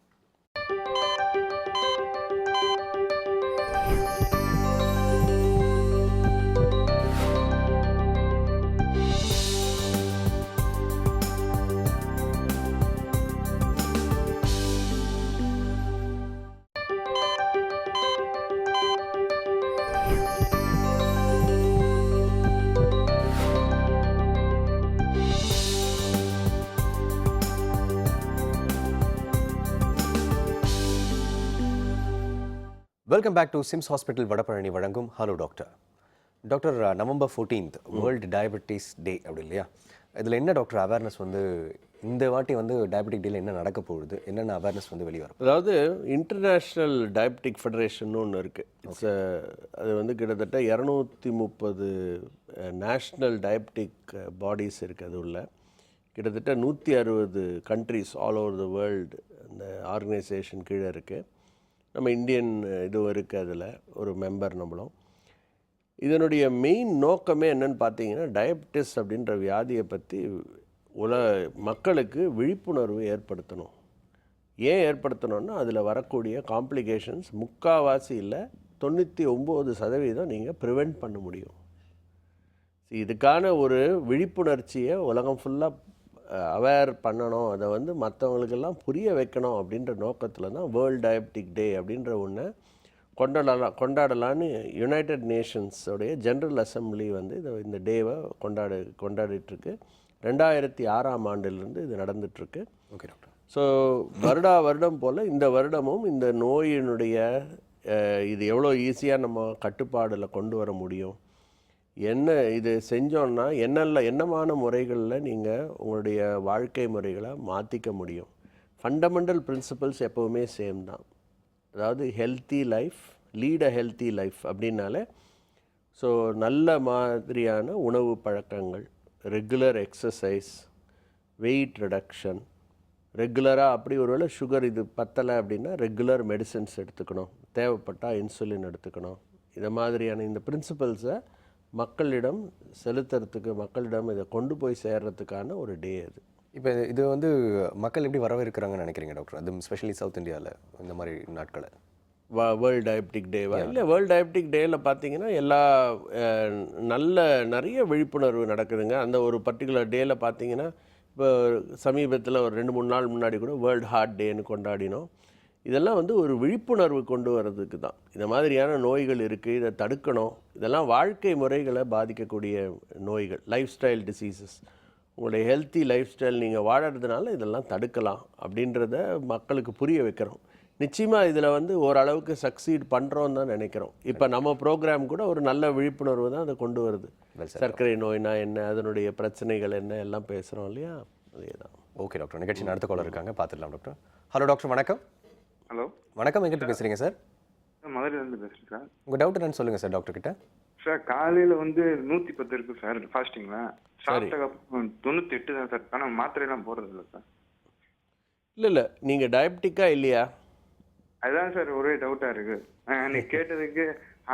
Welcome back to SIMS hospital Vadapalani வழங்கும் hello doctor. Doctor, November 14th world diabetes day அப்படி இல்லையா? இதில் என்ன டாக்டர் அவேர்னஸ் வந்து இந்த வாட்டி வந்து டயபெட்டிக் டேல என்ன நடக்க போகுது, என்னென்ன அவேர்னஸ் வந்து வெளியே வரும்? அதாவது இன்டர்நேஷ்னல் டயபெட்டிக் ஃபெடரேஷன் ஒன்று இருக்குது. அது வந்து கிட்டத்தட்ட 230 நேஷ்னல் டயபெட்டிக் பாடிஸ் இருக்குது. அது உள்ள கிட்டத்தட்ட 160 countries all over the world அந்த ஆர்கனைசேஷன் கீழே இருக்குது. நம்ம இந்தியன் இதுவும் இருக்குது, அதில் ஒரு மெம்பர் நம்மளும். இதனுடைய மெயின் நோக்கமே என்னன்னு பார்த்தீங்கன்னா, டயபெட்டிஸ் அப்படின்ற வியாதியை பற்றி மக்களுக்கு விழிப்புணர்வு ஏற்படுத்தணும். ஏன் ஏற்படுத்தணும்னா, அதில் வரக்கூடிய காம்ப்ளிகேஷன்ஸ் முக்கால்வாசி இல்லை 99% நீங்கள் ப்ரிவெண்ட் பண்ண முடியும். இதுக்கான ஒரு விழிப்புணர்ச்சியை உலகம் ஃபுல்லாக அவேர் பண்ணணும், அதை வந்து மற்றவங்களுக்கெல்லாம் புரிய வைக்கணும் அப்படின்ற நோக்கத்தில் தான் வேர்ல்டு டயபெட்டிக் டே அப்படின்ற ஒன்று கொண்டாடலான்னு யுனைடெட் நேஷன்ஸோடைய ஜென்ரல் அசம்பிளி வந்து இந்த டேவை கொண்டாடிட்டுருக்கு. 2006ஆம் ஆண்டிலிருந்து இது நடந்துகிட்ருக்கு. Okay doctor. ஸோ வருடம் போல் இந்த வருடமும் இந்த நோயினுடைய இது எவ்வளோ ஈஸியாக நம்ம கட்டுப்பாடில் கொண்டு வர முடியும், என்ன இது செஞ்சோன்னா என்னமான முறைகளில் நீங்கள் உங்களுடைய வாழ்க்கை முறைகளை மாற்றிக்க முடியும். ஃபண்டமெண்டல் பிரின்சிபல்ஸ் எப்போவுமே சேம் தான். அதாவது ஹெல்த்தி லைஃப், லீட் அ ஹெல்த்தி லைஃப் அப்படின்னாலே ஸோ நல்ல மாதிரியான உணவு பழக்கங்கள், ரெகுலர் எக்ஸசைஸ், வெயிட் ரிடக்ஷன், ரெகுலராக அப்படி ஒருவேளை சுகர் இது பத்தலை அப்படின்னா ரெகுலர் மெடிசன்ஸ் எடுத்துக்கணும், தேவைப்பட்டால் இன்சுலின் எடுத்துக்கணும். இதை மாதிரியான இந்த பிரின்சிபல்ஸை மக்களிடம் செலுத்துறதுக்கு, மக்களிடம் இதை கொண்டு போய் சேர்றதுக்கான ஒரு டே அது. இப்போ இது வந்து மக்கள் எப்படி வரவேற்கிறாங்கன்னு நினைக்கிறீங்க டாக்டர்? அது ஸ்பெஷலி சவுத் இந்தியாவில் இந்த மாதிரி நாட்களை வேர்ல்டு டயபெட்டிக் டேவா? இல்லை, வேர்ல்டு டயபெட்டிக் டேயில் பார்த்தீங்கன்னா எல்லா நிறைய விழிப்புணர்வு நடக்குதுங்க. அந்த ஒரு பர்டிகுலர் டேயில் பார்த்தீங்கன்னா, இப்போ சமீபத்தில் ஒரு 2-3 நாள் முன்னாடி கூட வேர்ல்டு ஹார்ட் டேன்னு கொண்டாடினோம். இதெல்லாம் வந்து ஒரு விழிப்புணர்வு கொண்டு வர்றதுக்கு தான். இந்த மாதிரியான நோய்கள் இருக்குது, இதை தடுக்கணும். இதெல்லாம் வாழ்க்கை முறைகளை பாதிக்கக்கூடிய நோய்கள், லைஃப் ஸ்டைல் டிசீசஸ். உங்களுடைய ஹெல்த்தி லைஃப் ஸ்டைல் நீங்கள் வாழறதுனால இதெல்லாம் தடுக்கலாம் அப்படின்றத மக்களுக்கு புரிய வைக்கிறோம். நிச்சயமாக இதில் வந்து ஓரளவுக்கு சக்சீட் பண்ணுறோன்னு தான் நினைக்கிறோம். இப்போ நம்ம ப்ரோக்ராம் கூட ஒரு நல்ல விழிப்புணர்வு தான் அதை கொண்டு வருது. சர்க்கரை நோய்னா என்ன, அதனுடைய பிரச்சனைகள் என்ன எல்லாம் பேசுகிறோம் இல்லையா, அதே தான். ஓகே டாக்டர், நிகழ்ச்சி அடுத்த காலர் இருக்காங்க, பார்த்துடலாம் டாக்டர். ஹலோ டாக்டர், வணக்கம். ஹலோ வணக்கம், எங்கிட்ட பேசுகிறீங்க சார்? மதுரையிலேருந்து பேசுகிறேன் சார். உங்கள் டவுட் என்னன்னு சொல்லுங்கள் சார் டாக்டர் கிட்ட. சார் காலையில் வந்து 110 இருக்குது சார் ஃபாஸ்டிங்கில். சாப்பிட்ட 98 தான் சார். ஆனால் மாத்திரையெல்லாம் போடுறது இல்லை சார். இல்லை நீங்கள் டயபெட்டிக்காக இல்லையா? அதுதான் சார் ஒரே டவுட்டாக இருக்குது. அன்னைக்கு கேட்டதுக்கு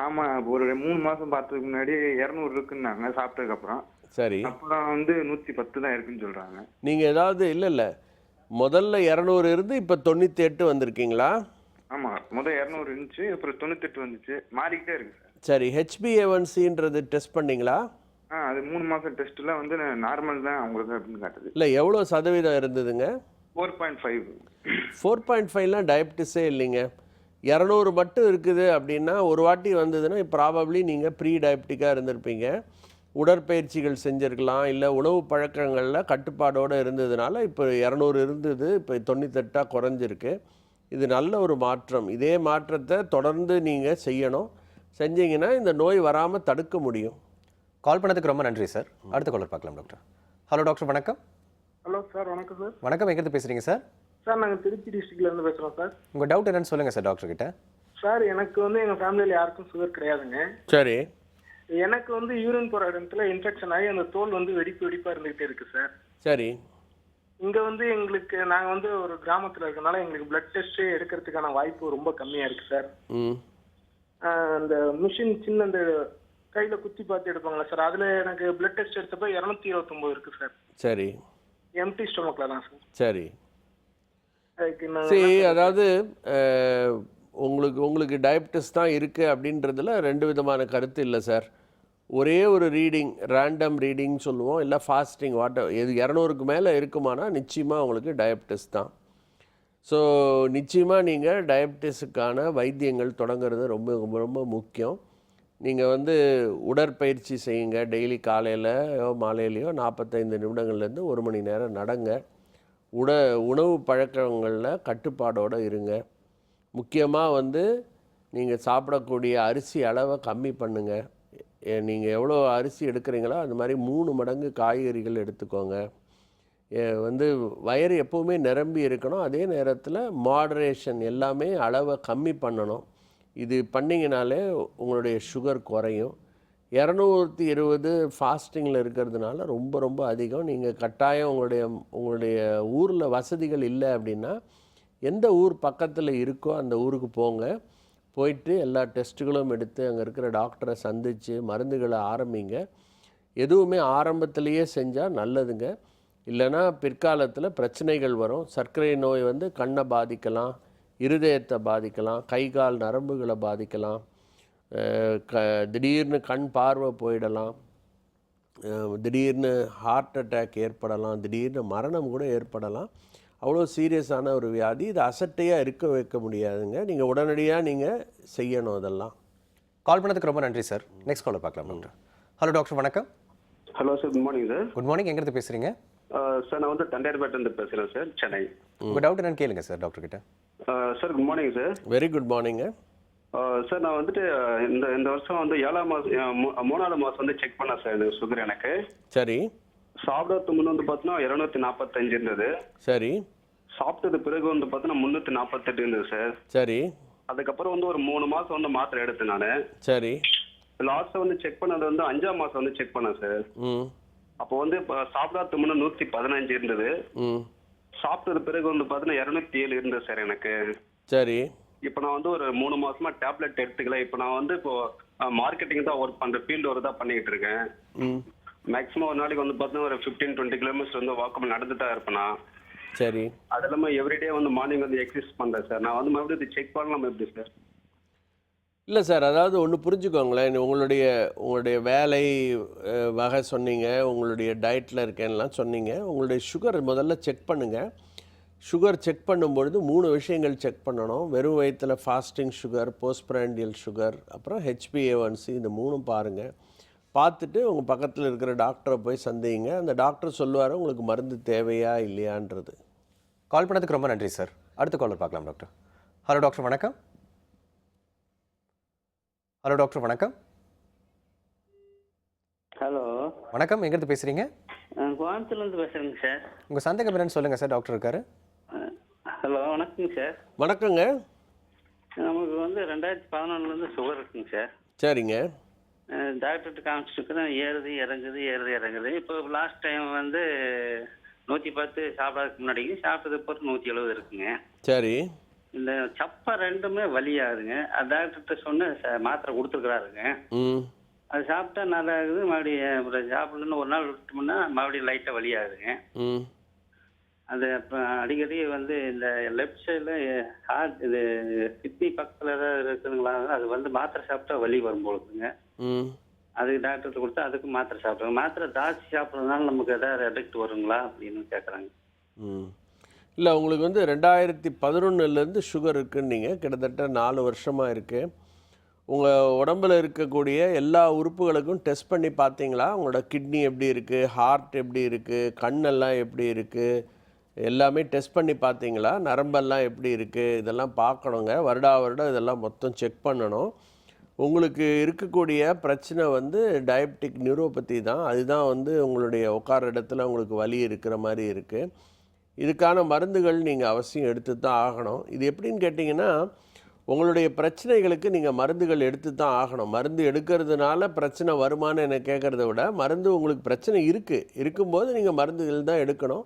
ஆமாம் ஒரு 3 மாதம் பார்த்ததுக்கு முன்னாடி 200 இருக்குன்னாங்க சாப்பிட்டதுக்கப்புறம். சரி, அப்புறம் வந்து 110 தான் இருக்குன்னு சொல்கிறாங்க. நீங்கள் ஏதாவது இல்லை முதல்ல 200 இருந்து இப்போ 98 வந்திருக்கீங்களா? ஆமாம், முதல் 200 இருந்துச்சு, அப்புறம் 98 வந்துச்சு, மாறிக்கிட்டே இருக்கு சார். சரி, HbA1cன்றது டெஸ்ட் பண்ணிங்களா? அது 3 மாதம் டெஸ்ட்டில் வந்து நார்மல் தான் அவங்களுக்கு அப்படின்னு காட்டுது. இல்லை, எவ்வளோ சதவீதம் இருந்ததுங்க? 4.5. 4.5லாம் டயபெட்டிஸே இல்லைங்க. 200 மட்டும் இருக்குது அப்படின்னா ஒரு வாட்டி வந்ததுன்னா ப்ராபப்ளி நீங்கள் ப்ரீ டயபெட்டிக்காக இருந்திருப்பீங்க. உடற்பயிற்சிகள் செஞ்சுருக்கலாம், இல்லை உணவு பழக்கங்களில் கட்டுப்பாடோடு இருந்ததுனால இப்போ 200 இருந்தது, இப்போ 98 குறைஞ்சிருக்கு. இது நல்ல ஒரு மாற்றம். இதே மாற்றத்தை தொடர்ந்து நீங்கள் செய்யணும். செஞ்சீங்கன்னா இந்த நோய் வராமல் தடுக்க முடியும். கால் பண்ணதுக்கு ரொம்ப நன்றி சார். அடுத்த காலர் பார்க்கலாம் டாக்டர். ஹலோ டாக்டர், வணக்கம். ஹலோ சார், வணக்கம் சார். வணக்கம், எங்கிட்ட பேசுகிறீங்க சார்? சார், நாங்கள் திருச்சி டிஸ்ட்ரிக்ட்லேருந்து பேசுகிறோம் சார். உங்கள் டவுட் என்னன்னு சொல்லுங்கள் சார் டாக்டர் கிட்ட. சார், எனக்கு வந்து எங்கள் ஃபேமிலியில் யாருக்கும் சுகர் கிடையாதுங்க. சரி, எனக்கு வந்து யூரின் போகிற இடத்துல இன்ஃபெக்ஷன் ஆகி அந்த தோல் வந்து வெடிப்பாக இருந்துகிட்டே இருக்கு சார். சரி, இங்க வந்து எங்களுக்கு நாங்க வந்து ஒரு கிராமத்துல இருக்கனால எங்களுக்கு பிளட் டெஸ்ட் எடுக்கிறதுக்கான வாய்ப்பு ரொம்ப கம்மியா இருக்கு சார். அந்த மிஷின் சின்ன அந்த கையில குத்தி பார்த்து எடுப்பாங்களா சார், அதுல எனக்கு பிளட் டெஸ்ட் எடுத்தப்ப 229 இருக்கு சார். சரி, எம்டி ஸ்டொமக்ல தான் சார். சரி. அதுக்கு சரி, அதாவது உங்களுக்கு டயபிட்டிஸ் தான் இருக்குது அப்படின்றதுல ரெண்டு விதமான கருத்து இல்லை சார். ஒரே ஒரு ரீடிங், ரேண்டம் ரீடிங் சொல்லுவோம், இல்லை ஃபாஸ்டிங் எது 200க்கு மேலே இருக்குமானா நிச்சயமாக உங்களுக்கு டயபிட்டிஸ் தான். ஸோ நிச்சயமாக நீங்கள் டயபிட்டிஸுக்கான வைத்தியங்கள் தொடங்குறது ரொம்ப ரொம்ப ரொம்ப முக்கியம். நீங்கள் வந்து உடற்பயிற்சி செய்யுங்க, டெய்லி காலையிலையோ மாலையிலையோ 45 நிமிடங்கள்லேருந்து 1 மணி நேரம் நடங்க. உணவு பழக்கங்களில் கட்டுப்பாடோடு இருங்க. முக்கியமாக வந்து நீங்கள் சாப்பிடக்கூடிய அரிசி அளவை கம்மி பண்ணுங்கள். நீங்கள் எவ்வளோ அரிசி எடுக்கிறீங்களோ அது மாதிரி 3 மடங்கு காய்கறிகள் எடுத்துக்கோங்க. வந்து வயிறு எப்போவுமே நிரம்பி இருக்கணும். அதே நேரத்தில் மாடரேஷன், எல்லாமே அளவை கம்மி பண்ணணும். இது பண்ணிங்கனாலே உங்களுடைய சுகர் குறையும். 220 ஃபாஸ்டிங்கில் இருக்கிறதுனால ரொம்ப ரொம்ப அதிகம். நீங்கள் கட்டாயம் உங்களுடைய ஊரில் வசதிகள் இல்லை அப்படின்னா எந்த ஊர் பக்கத்தில் இருக்கோ அந்த ஊருக்கு போங்க. போயிட்டு எல்லா டெஸ்ட்டுகளும் எடுத்து அங்கே இருக்கிற டாக்டரை சந்தித்து மருந்துகளை ஆரம்பிங்க. எதுவுமே ஆரம்பத்திலேயே செஞ்சால் நல்லதுங்க. இல்லைன்னா பிற்காலத்தில் பிரச்சனைகள் வரும். சர்க்கரை நோய் வந்து கண்ணை பாதிக்கலாம், இருதயத்தை பாதிக்கலாம், கை கால் நரம்புகளை பாதிக்கலாம், திடீர்னு கண் பார்வை போயிடலாம், திடீர்னு ஹார்ட் அட்டாக் ஏற்படலாம், திடீர்னு மரணம் கூட ஏற்படலாம். அவ்வளோ சீரியஸான ஒரு வியாதி. இது அசட்டையாக இருக்க வைக்க முடியாதுங்க. நீங்கள் உடனடியாக நீங்கள் செய்யணும். அதெல்லாம் கால் பண்ணதுக்கு ரொம்ப நன்றி சார். நெக்ஸ்ட் காலை பார்க்கலாம் டாக்டர். ஹலோ டாக்டர், வணக்கம். Hello sir, good morning sir. Good morning. எங்கேருந்து பேசுகிறீங்க சார்? நான் வந்து தண்டையார்பேட்டிலிருந்து பேசுகிறேன் சார், சென்னை. உங்கள் டவுட் என்னன்னு கேளுங்க சார் டாக்டர் கிட்ட. Sir good morning sir. Very good மார்னிங்க சார். நான் வந்துட்டு இந்த வருஷம் வந்து 7ஆம் மாதம் 3ஆவது மாதம் வந்து செக் பண்ணேன் சார் எனக்கு சுகர். எனக்கு சரி. சாப்பிட்றது முன்னே வந்து பார்த்தீங்கன்னா 245 இருந்தது. சரி. சாப்பிட்டது பிறகு வந்து பார்த்தீங்கன்னா 348 இருந்தது சார். சரி. அதுக்கப்புறம் வந்து ஒரு 3 மாதம் வந்து மாத்திரை எடுத்தேன் நான். சரி. லாஸ்ட்டாக வந்து செக் பண்ணது வந்து 5ஆம் மாதம் வந்து செக் பண்ணேன் சார். அப்போ வந்து சாப்பிடாத முன்னே 115 இருந்தது. சாப்பிட்டது பிறகு வந்து பார்த்தீங்கன்னா 207 இருந்தது சார் எனக்கு. சரி. இப்போ நான் வந்து ஒரு 3 மாசமா டேப்லெட் எடுத்துக்கல. இப்போ நான் வந்து இப்போ மார்க்கெட்டிங் தான் ஒர்க் பண்ணுறேன், ஃபீல்டு ஒர்க் தான் பண்ணிக்கிட்டு இருக்கேன். மேக்ஸிமம் ஒரு நாளைக்கு வந்து பார்த்தீங்கன்னா ஒரு 15-20 கிலோமீட்டர் வந்து வாக்கப் நடந்துட்டு தான் இருப்பேன் நான். சரி. அது இல்லாமல் எவ்ரிடே வந்து மார்னிங் வந்து எக்ஸசைஸ் பண்ணுறேன் சார். நான் வந்து மறுபடியும் இது செக் பண்ணலாம் எப்படி சார்? இல்லை சார், அதாவது ஒன்று புரிஞ்சுக்கோங்களேன். உங்களுடைய வேலை வகை சொன்னீங்க, உங்களுடைய டயட்டில் இருக்கேன்லாம் சொன்னீங்க. உங்களுடைய சுகர் முதல்ல செக் பண்ணுங்கள். சுகர் செக் பண்ணும்பொழுது 3 விஷயங்கள் செக் பண்ணணும். வெறும் வயிற்றில் ஃபாஸ்டிங் சுகர், போஸ்ட்பிராண்டியல் சுகர், அப்புறம் HbA1c, இந்த 3ம் பாருங்கள். பார்த்துட்டு உங்கள் பக்கத்தில் இருக்கிற டாக்டரை போய் சந்திங்க. அந்த டாக்டர் சொல்லுவார் உங்களுக்கு மருந்து தேவையா இல்லையான்றது. கால் பண்ணதுக்கு ரொம்ப நன்றி சார். அடுத்த காலர் பார்க்கலாம் டாக்டர். ஹலோ டாக்டர், வணக்கம். ஹலோ டாக்டர், வணக்கம். ஹலோ வணக்கம். எங்கேருந்து பேசுகிறீங்க? கோயம்புத்தூர்லேருந்து பேசுகிறேங்க சார். உங்கள் சந்தேகம் என்னன்னு சொல்லுங்கள் சார், டாக்டர் இருக்காரு. ஹலோ வணக்கங்க சார். வணக்கங்க. நமக்கு வந்து 2011 சுகர் இருக்குங்க சார். சரிங்க. டாக்டர்கிட்ட காமிச்சிருக்கிறேன், ஏறுது இறங்குது. இப்போ லாஸ்ட் டைம் வந்து 110 சாப்பிட்றதுக்கு முன்னாடிங்க, சாப்பிட்டது பிறகு 170 இருக்குங்க. சரி. இந்த சப்பை ரெண்டுமே வலியாகுதுங்க. அது டாக்டர்கிட்ட சொன்ன மாத்திரை கொடுத்துருக்குறாருங்க. அது சாப்பிட்டா நல்லா இருக்குது. மறுபடியும் சாப்பிடணுன்னு ஒரு நாள் விட்டோம்னா மறுபடியும் லைட்டாக வலியாகுதுங்க. அது அப்போ அடிக்கடி வந்து இந்த லெஃப்ட் சைடில் ஹார்ட் இது கிட்னி பக்கத்தில் ஏதாவது இருக்குதுங்களா, அது வந்து மாத்திரை சாப்பிட்டா வலி வரும் போலுக்குங்க. அதுக்கு டாக்டர்கிட்ட கொடுத்தா அதுக்கு மாத்திரை சாப்பிட்றாங்க. மாத்திரை ஜாஸ்தி சாப்பிட்றதுனால நமக்கு ஏதாவது எஃபெக்ட் வருங்களா அப்படின்னு கேட்குறாங்க. இல்லை, உங்களுக்கு வந்து 2011 சுகர் இருக்குன்னீங்க. கிட்டத்தட்ட 4 வருஷமாக இருக்குது. உங்கள் உடம்பில் இருக்கக்கூடிய எல்லா உறுப்புகளுக்கும் டெஸ்ட் பண்ணி பார்த்தீங்களா? உங்களோட கிட்னி எப்படி இருக்குது, ஹார்ட் எப்படி இருக்குது, கண்ணெல்லாம் எப்படி இருக்குது, எல்லாமே டெஸ்ட் பண்ணி பார்த்தீங்களா? நரம்பெல்லாம் எப்படி இருக்குது, இதெல்லாம் பார்க்கணுங்க. வருடம் இதெல்லாம் மொத்தம் செக் பண்ணணும். உங்களுக்கு இருக்கக்கூடிய பிரச்சனை வந்து டயபெட்டிக் நியூரோபதி தான். அதுதான் வந்து உங்களுடைய உட்கார இடத்துல உங்களுக்கு வலி இருக்கிற மாதிரி இருக்குது. இதுக்கான மருந்துகள் நீங்கள் அவசியம் எடுத்து தான் ஆகணும். இது எப்படின்னு கேட்டிங்கன்னா, உங்களுடைய பிரச்சனைகளுக்கு நீங்கள் மருந்துகள் எடுத்து தான் ஆகணும். மருந்து எடுக்கிறதுனால பிரச்சனை வருமானு என்ன கேட்குறத விட, மருந்து உங்களுக்கு பிரச்சனை இருக்கும்போது நீங்கள் மருந்துகள் தான் எடுக்கணும்.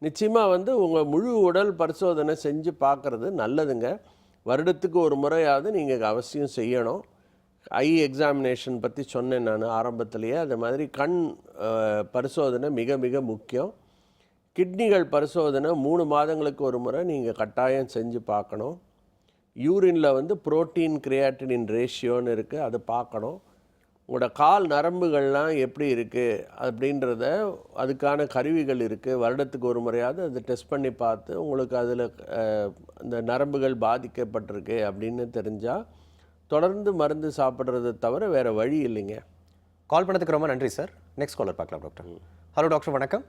நிச்சயமாக வந்து உங்கள் முழு உடல் பரிசோதனை செஞ்சு பார்க்குறது நல்லதுங்க. வருடத்துக்கு ஒரு முறையாவது நீங்கள் அவசியம் செய்யணும். ஐ எக்ஸாமினேஷன் பற்றி சொன்னேன் நான் ஆரம்பத்திலேயே. அது மாதிரி கண் பரிசோதனை மிக மிக முக்கியம். கிட்னிகள் பரிசோதனை 3 மாதங்களுக்கு ஒரு முறை நீங்கள் கட்டாயம் செஞ்சு பார்க்கணும். யூரினில் வந்து புரோட்டீன் கிரியாட்டினின் ரேஷியோன்னு இருக்குது, அது பார்க்கணும். உங்களோட கால் நரம்புகள்லாம் எப்படி இருக்குது அப்படின்றத அதுக்கான கருவிகள் இருக்குது. வருடத்துக்கு ஒரு முறையாவது அதை டெஸ்ட் பண்ணி பார்த்து உங்களுக்கு அதில் அந்த நரம்புகள் பாதிக்கப்பட்டிருக்கு அப்படின்னு தெரிஞ்சால் தொடர்ந்து மருந்து சாப்பிட்றதை தவிர வேறு வழி இல்லைங்க. கால் பண்ணதுக்கு ரொம்ப நன்றி சார். நெக்ஸ்ட் காலர் பார்க்கலாம் டாக்டர். ஹலோ டாக்டர், வணக்கம்.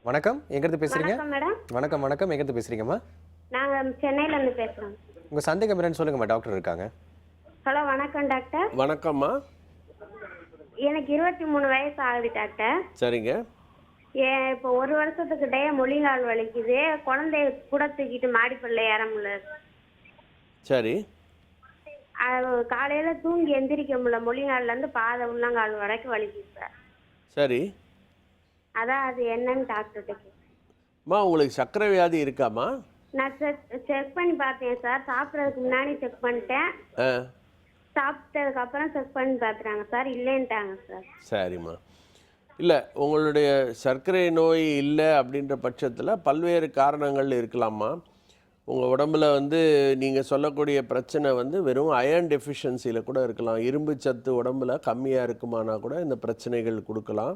வணக்கம், எங்கேருந்து பேசுகிறீங்க? வணக்கம் வணக்கம், எங்கேருந்து பேசுகிறீங்கம்மா? நாங்கள் சென்னையிலேருந்து பேசுகிறோம். உங்கள் சந்தேகம் என்னன்னு சொல்லுங்கம்மா, டாக்டர் இருக்காங்க. ஹலோ, வணக்கம் டாக்டர். வணக்கம்மா. எனக்கு 23 வயசு ஆகுது டாக்டர். சரிங்க. இப்போ 1 வருஷத்துக்கிட்டே முழிங்கால் வலிக்குது. குழந்தைய கூட தூக்கிட்டு மாடிப்படில் ஏற முடியல. சரி. காலையில் தூங்கி எந்திரிக்க முடியல. முழிங்கால்லேருந்து பாதை உள்ளங்கால் வரைக்கும் வலிக்குது சார். சரி. அதான் அது என்னன்னு டாக்டர்கிட்ட அம்மா, உங்களுக்கு சர்க்கரை வியாதி இருக்காம்மா? நான் செக் பண்ணி பார்த்தேன் சார். சாப்பிட்றதுக்கு முன்னாடி செக் பண்ணிட்டேன். சாப்பிட்டதுக்கு அப்புறம் செக் பண்ணி பார்த்துறாங்க சார், இல்லைன்ட்டாங்க சார். சரிம்மா. இல்லை, உங்களுடைய சர்க்கரை நோய் இல்லை அப்படின்ற பட்சத்தில் பல்வேறு காரணங்கள் இருக்கலாமா. உங்கள் உடம்புல வந்து நீங்கள் சொல்லக்கூடிய பிரச்சனை வந்து வெறும் அயர்ன் டெஃபிஷியன்சியில் கூட இருக்கலாம். இரும்பு சத்து உடம்புல கம்மியாக இருக்குமானா கூட இந்த பிரச்சனைகள் கொடுக்கலாம்.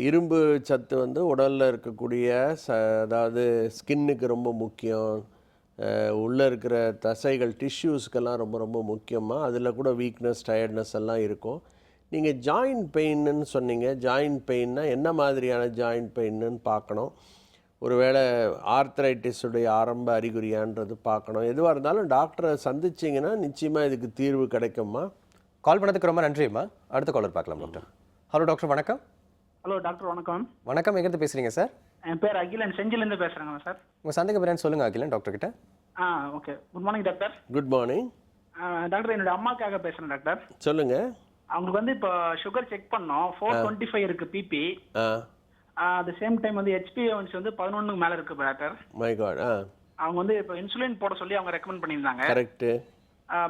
இரும்பு சத்து வந்து உடலில் இருக்கக்கூடிய அதாவது ஸ்கின்னுக்கு ரொம்ப முக்கியம். உள்ளே இருக்கிற தசைகள் டிஷ்யூஸ்க்கெல்லாம் ரொம்ப ரொம்ப முக்கியமாக. அதில் கூட வீக்னஸ், டயர்ட்னஸ் எல்லாம் இருக்கும். நீங்கள் ஜாயிண்ட் பெயின்னு சொன்னீங்க. ஜாயிண்ட் பெயின்னா என்ன மாதிரியான ஜாயிண்ட் பெயின்னு பார்க்கணும். ஒருவேளை ஆர்த்ரைட்டிஸுடைய ஆரம்ப அறிகுறியான்றது பார்க்கணும். எதுவாக இருந்தாலும் டாக்டரை சந்திச்சிங்கன்னா நிச்சயமாக இதுக்கு தீர்வு கிடைக்கும்மா. கால் பண்ணதுக்கு ரொம்ப நன்றிம்மா. அடுத்த காலர் பார்க்கலாம் டாக்டர். ஹலோ டாக்டர், வணக்கம். ஹலோ டாக்டர், வணக்கம். வணக்கம், எங்கேருந்து பேசுகிறீங்க சார்? என் பேர் அகிலன், செஞ்சிலேருந்து பேசுகிறேங்க சார். உங்கள் சந்தேகம் என்னன்னு சொல்லுங்கள் அகிலன், டாக்டர் கிட்ட. Okay. Good morning doctor. Good morning doctor. என்னோட அம்மாக்காக பேசுகிறேன் டாக்டர். சொல்லுங்கள். அவங்களுக்கு வந்து இப்போ சுகர் செக் பண்ணோம். 425 இருக்குது பிபி. அட் சேம் டைம் வந்து HbA1c வந்து 11க்கு மேலே இருக்குது டாக்டர். My God. அவங்க வந்து இப்போ இன்சுலின் போட சொல்லி அவங்க ரெக்கமெண்ட் பண்ணியிருந்தாங்க. கரெக்டு.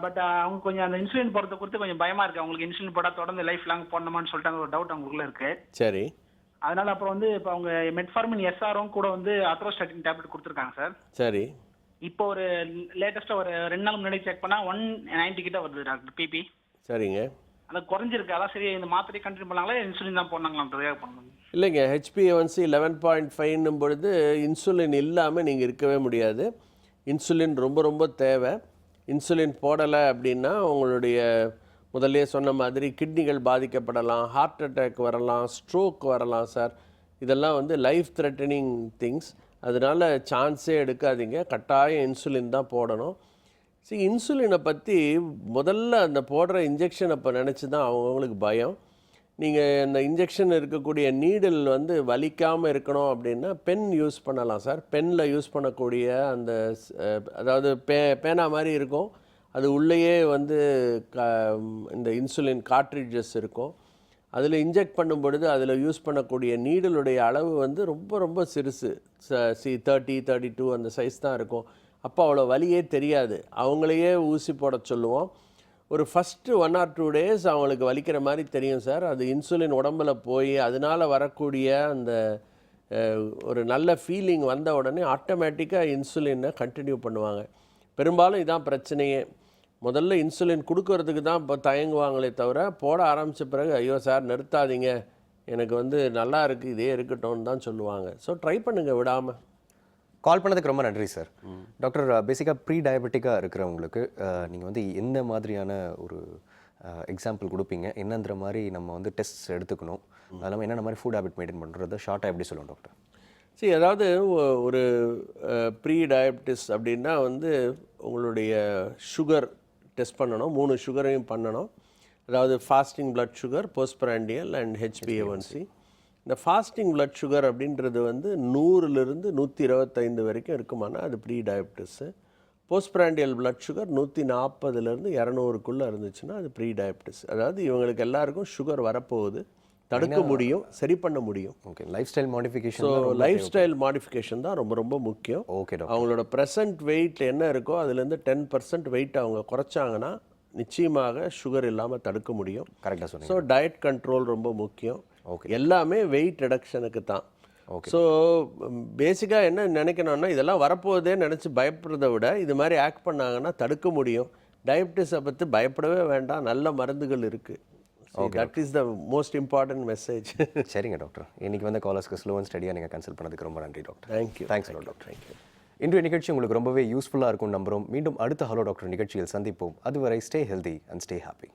பட் அவங்க கொஞ்சம் அந்த இன்சுலின் போடுறத குறித்து கொஞ்சம் பயமாக இருக்குது. அவங்களுக்கு இன்சுலின் போட்டால் தொடர்ந்து லைஃப் லாங் போடணுமான்னு சொல்லிட்டு அந்த ஒரு டவுட் அவங்களுக்குள்ள இருக்குது. சரி. அதனால அப்புறம் வந்து இப்போ அவங்க மெட்ஃபார்மின் SRம் கூட வந்து அத்ரோஸ்டாட்டின் டேப்லெட் கொடுத்துருக்காங்க சார். சரி. இப்போ ஒரு லேட்டஸ்ட்டாக ஒரு 2 நாள் முன்னாடி செக் பண்ணால் 190 கிட்ட வருது டாக்டர் பிபி. சரிங்க. அது குறைஞ்சிருக்கு. அதான் சரி, இந்த மாத்திரையை கண்டினியூ பண்ணாங்களா இன்சுலின் தான் போடனாங்களான்றதுக்காக பண்ணணும். இல்லைங்க, HbA1c 11.5 பொழுது இன்சுலின் இல்லாமல் நீங்கள் இருக்கவே முடியாது. இன்சுலின் ரொம்ப ரொம்ப தேவை. இன்சுலின் போடலை அப்படின்னா உங்களுடைய முதல்ல சொன்ன மாதிரி கிட்னிகள் பாதிக்கப்படலாம், ஹார்ட் அட்டாக் வரலாம், ஸ்ட்ரோக் வரலாம் சார். இதெல்லாம் வந்து லைஃப் த்ரெட்டனிங் திங்ஸ். அதனால் சான்ஸே எடுக்காதீங்க. கட்டாயம் இன்சுலின் தான் போடணும். இன்சுலினை பற்றி முதல்ல அந்த போடுற இன்ஜெக்ஷன் அப்போ நினச்சி தான் அவங்களுக்கு பயம். நீங்கள் அந்த இன்ஜெக்ஷன் இருக்கக்கூடிய நீடில் வந்து வலிக்காமல் இருக்கணும் அப்படின்னா பென் யூஸ் பண்ணலாம் சார். பெனில் யூஸ் பண்ணக்கூடிய அந்த அதாவது பேனா மாதிரி இருக்கும். அது உள்ளேயே வந்து இந்த இன்சுலின் கார்ட்ரிட்ஜஸ் இருக்கும். அதில் இன்ஜெக்ட் பண்ணும் பொழுது அதில் யூஸ் பண்ணக்கூடிய நீடலுடைய அளவு வந்து ரொம்ப ரொம்ப சிறுசு. 30, 32 அந்த சைஸ் தான் இருக்கும். அப்போ அவ்வளோ வலியே தெரியாது. அவங்களையே ஊசி போட சொல்லுவோம். ஒரு ஃபஸ்ட்டு 1 or 2 days அவங்களுக்கு வலிக்கிற மாதிரி தெரியும் சார். அது இன்சுலின் உடம்பில் போய் அதனால் வரக்கூடிய அந்த ஒரு நல்ல ஃபீலிங் வந்த உடனே ஆட்டோமேட்டிக்காக இன்சுலினை கண்டினியூ பண்ணுவாங்க. பெரும்பாலும் இதான் பிரச்சனையே. முதல்ல இன்சுலின் கொடுக்கறதுக்கு தான் இப்போ தயங்குவாங்களே தவிர போட ஆரம்பித்த பிறகு ஐயோ சார் நிறுத்தாதீங்க, எனக்கு வந்து நல்லா இருக்குது, இதே இருக்கட்டும்னு தான் சொல்லுவாங்க. ஸோ ட்ரை பண்ணுங்கள் விடாமல். கால் பண்ணதுக்கு ரொம்ப நன்றி சார். டாக்டர், பேசிக்காக ப்ரீ டயபெட்டிக்காக இருக்கிறவங்களுக்கு நீங்கள் வந்து எந்த மாதிரியான ஒரு எக்ஸாம்பிள் கொடுப்பீங்க? என்னன்ற மாதிரி நம்ம வந்து டெஸ்ட் எடுத்துக்கணும், அது இல்லாமல் என்னென்ன மாதிரி ஃபுட் ஹேபிட் மெயின்டைன் பண்ணுறத ஷார்ட்டாக எப்படி சொல்லுவோம் டாக்டர்? அதாவது ஒரு ப்ரீ டயபெட்டிஸ் அப்படின்னா வந்து உங்களுடைய சுகர் டெஸ்ட் பண்ணணும். 3 சுகரையும் பண்ணணும். அதாவது fasting blood sugar, postprandial and HbA1c. இந்த ஃபாஸ்டிங் பிளட் சுகர் அப்படின்றது வந்து 100லிருந்து 125 வரைக்கும் இருக்குமானா அது ப்ரீ டயபெட்டிஸு. போஸ்ட்பிராண்டியல் பிளட் சுகர் 140லேருந்து 200க்குள்ளே இருந்துச்சுன்னா அது ப்ரீ டயபெட்டிஸ். அதாவது இவங்களுக்கு எல்லாருக்கும் சுகர் வரப்போகுது, தடுக்க முடியும், சரி பண்ண முடியும். Okay, life style modification. So life style modification தான் ரொம்ப ரொம்ப முக்கியம். Okay doctor. அவங்களோட ப்ரெசன்ட் வெயிட் என்ன இருக்கோ அதுலேருந்து 10% வெயிட் அவங்க குறைச்சாங்கன்னா நிச்சயமாக சுகர் இல்லாமல் தடுக்க முடியும். கரெக்டாக சொன்னீங்க. ஸோ டயட் கண்ட்ரோல் ரொம்ப முக்கியம். ஓகே, எல்லாமே வெயிட் ரிடக்ஷனுக்கு தான். ஓகே. ஸோ பேசிக்காக என்ன நினைக்கணும்னா, இதெல்லாம் வரப்போதே நினச்சி பயப்படுறத விட இது மாதிரி ஆக்ட் பண்ணாங்கன்னா தடுக்க முடியும். டயபிட்டிஸை பற்றி பயப்படவே வேண்டாம், நல்ல மருந்துகள் இருக்குது. Okay, that is the most important message. சரிங்க டாக்டர். இன்னைக்கு வந்து காலர்ஸ்க்கு ஸ்லோ அண்ட் ஸ்டடியாக நீங்கள் கன்சல்ட் பண்ணதுக்கு ரொம்ப நன்றி doctor. Thank you. Thanks doctor. Thank you. இன்றைய நிகழ்ச்சி உங்களுக்கு ரொம்பவே யூஸ்ஃபுல்லாக இருக்கும் நம்புகிறோம். மீண்டும் அடுத்த ஹலோ டாக்டர் நிகழ்ச்சியில் சந்திப்போம். அதுவரை stay healthy and stay happy.